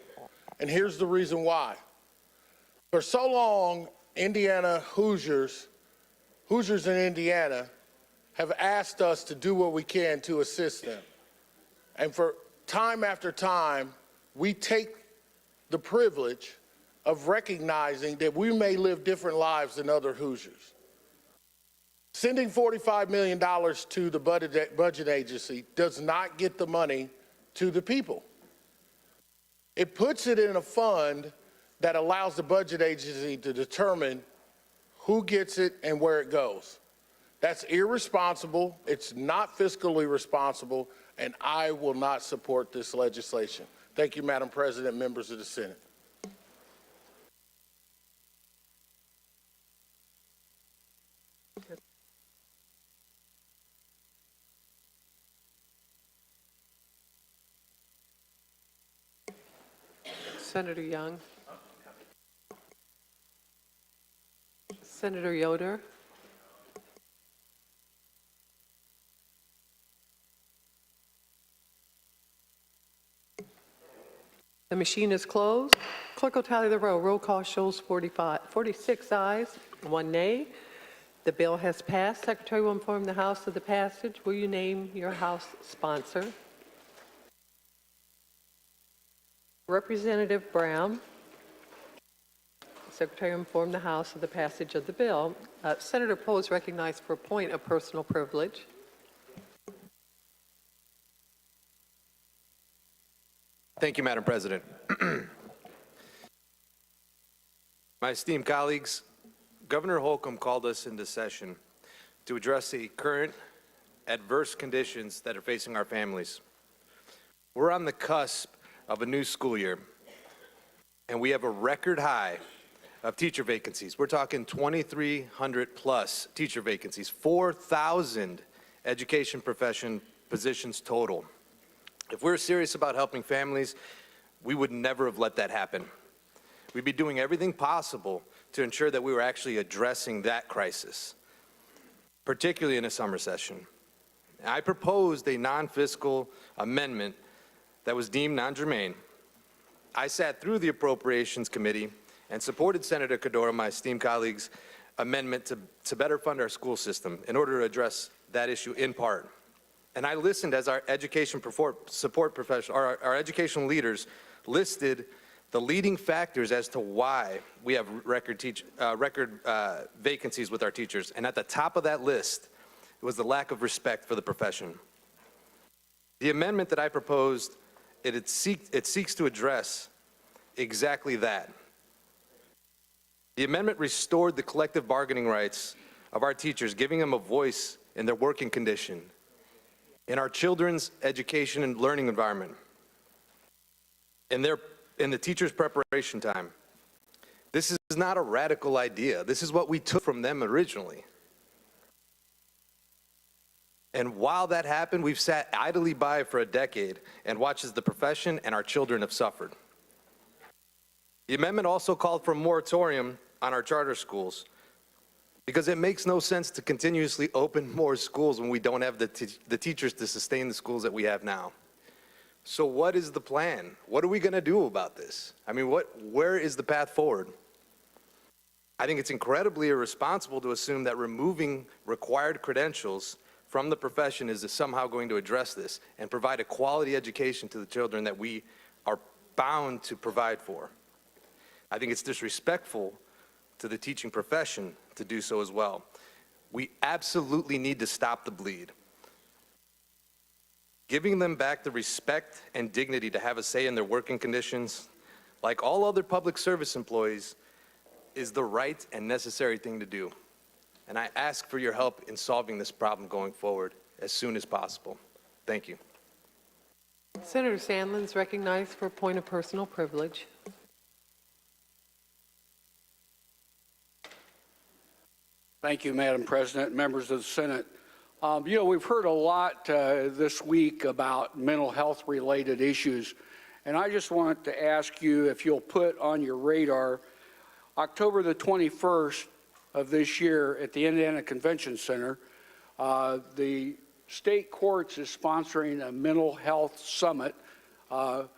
and here's the reason why. For so long, Hoosiers in Indiana have asked us to do what we can to assist them. And for time after time, we take the privilege of recognizing that we may live different lives than other Hoosiers. Sending $45 million to the budget agency does not get the money to the people. It puts it in a fund that allows the budget agency to determine who gets it and where it goes. That's irresponsible, it's not fiscally responsible, and I will not support this legislation. Thank you, Madam President, members of the Senate. Senator Young. Senator Yoder. The machine is closed. Clerk will tally the roll. Roll call shows 46 ayes, 1 nay. The bill has passed. Secretary will inform the House of the passage. Will you name your House sponsor? Representative Brown. Secretary will inform the House of the passage of the bill. Senator Poe is recognized for a point of personal privilege. Thank you, Madam President. My esteemed colleagues, Governor Holcomb called us into session to address the current adverse conditions that are facing our families. We're on the cusp of a new school year, and we have a record high of teacher vacancies. We're talking 2,300 plus teacher vacancies, 4,000 education profession positions total. If we're serious about helping families, we would never have let that happen. We'd be doing everything possible to ensure that we were actually addressing that crisis, particularly in a summer session. I proposed a non-fiscal amendment that was deemed non-germane. I sat through the Appropriations Committee and supported Senator Cordero, my esteemed colleague's amendment to better fund our school system in order to address that issue in part. And I listened as our education support professional, our educational leaders listed the leading factors as to why we have record vacancies with our teachers. And at the top of that list was the lack of respect for the profession. The amendment that I proposed, it seeks to address exactly that. The amendment restored the collective bargaining rights of our teachers, giving them a voice in their working condition, in our children's education and learning environment, in the teachers' preparation time. This is not a radical idea. This is what we took from them originally. And while that happened, we've sat idly by for a decade and watched as the profession and our children have suffered. The amendment also called for a moratorium on our charter schools, because it makes no sense to continuously open more schools when we don't have the teachers to sustain the schools that we have now. So what is the plan? What are we going to do about this? I mean, where is the path forward? I think it's incredibly irresponsible to assume that removing required credentials from the profession is somehow going to address this and provide a quality education to the children that we are bound to provide for. I think it's disrespectful to the teaching profession to do so as well. We absolutely need to stop the bleed. Giving them back the respect and dignity to have a say in their working conditions, like all other public service employees, is the right and necessary thing to do. And I ask for your help in solving this problem going forward as soon as possible. Thank you. Senator Sandlin's recognized for a point of personal privilege. Thank you, Madam President, members of the Senate. You know, we've heard a lot this week about mental health related issues, and I just want to ask you if you'll put on your radar October the 21st of this year at the Indiana Convention Center, the state courts is sponsoring a mental health summit. Our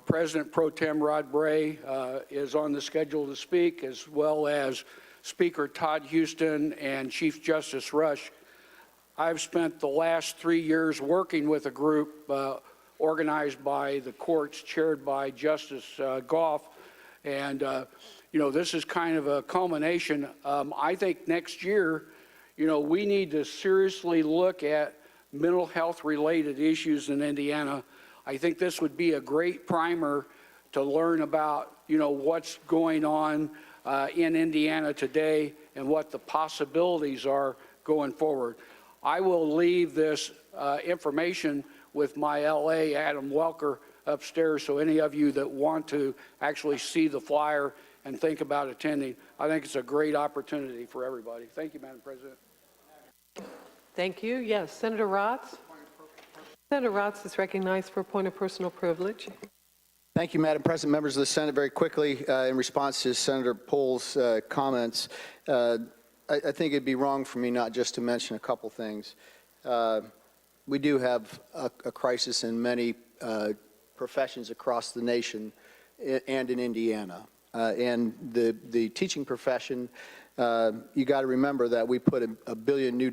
President Pro Tem Rod Bray is on the schedule to speak, as well as Speaker Todd Houston and Chief Justice Rush. I've spent the last 3 years working with a group organized by the courts, chaired by Justice Goff, and you know, this is kind of a culmination. I think next year, you know, we need to seriously look at mental health related issues in Indiana. I think this would be a great primer to learn about, you know, what's going on in Indiana today and what the possibilities are going forward. I will leave this information with my LA, Adam Welker, upstairs, so any of you that want to actually see the flyer and think about attending, I think it's a great opportunity for everybody. Thank you, Madam President. Thank you. Yes, Senator Rotz. Senator Rotz is recognized for a point of personal privilege. Thank you, Madam President. Members of the Senate, very quickly, in response to Senator Pohl's comments, I think it'd be wrong for me not just to mention a couple things. We do have a crisis in many professions across the nation and in Indiana. And the teaching profession, you got to remember that we put $1 billion new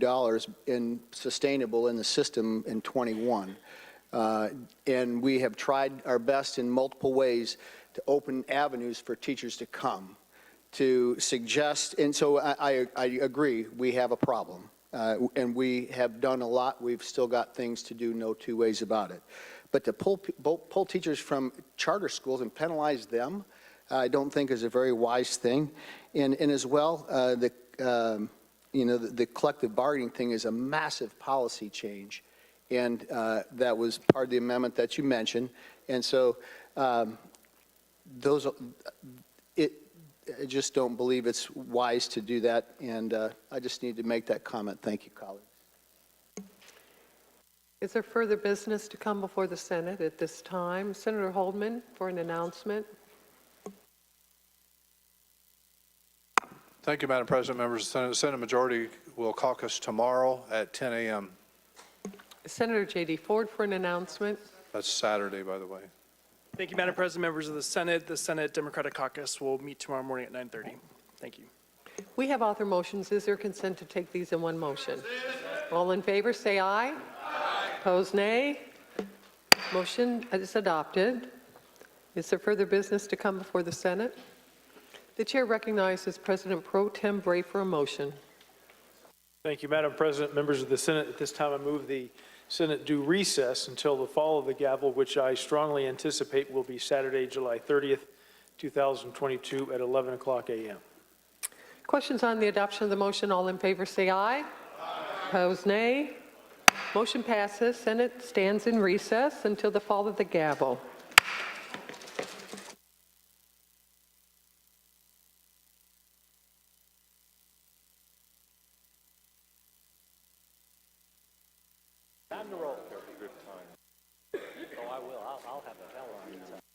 in sustainable in the system in 21. And we have tried our best in multiple ways to open avenues for teachers to come, to suggest, and so I agree, we have a problem. And we have done a lot. We've still got things to do, no two ways about it. But to pull teachers from charter schools and penalize them, I don't think is a very wise thing. And as well, you know, the collective bargaining thing is a massive policy change. And that was part of the amendment that you mentioned. And so I just don't believe it's wise to do that. And I just need to make that comment. Thank you, colleagues. Is there further business to come before the Senate at this time? Senator Holdman for an announcement. Thank you, Madam President. Members of the Senate. The Senate Majority will caucus tomorrow at 10 a.m. Senator J.D. Ford for an announcement. That's Saturday, by the way. Thank you, Madam President, members of the Senate Democratic Caucus will meet tomorrow morning at 9:30. Thank you. We have author motions. Is there consent to take these in one motion? All in favor, say aye. Aye. Opposed, nay. Motion is adopted. Is there further business to come before the Senate? The chair recognizes President Pro Tem Bray for a motion. Thank you, Madam President, members of the Senate. At this time, I move the Senate do recess until the fall of the gavel, which I strongly anticipate will be Saturday, July 30th, 2022 at 11 o'clock a.m. Questions on the adoption of the motion? All in favor say aye. Opposed, nay. Motion passes. Senate stands in recess until the fall of the gavel. Time to roll. Oh, I will. I'll have a hell on it.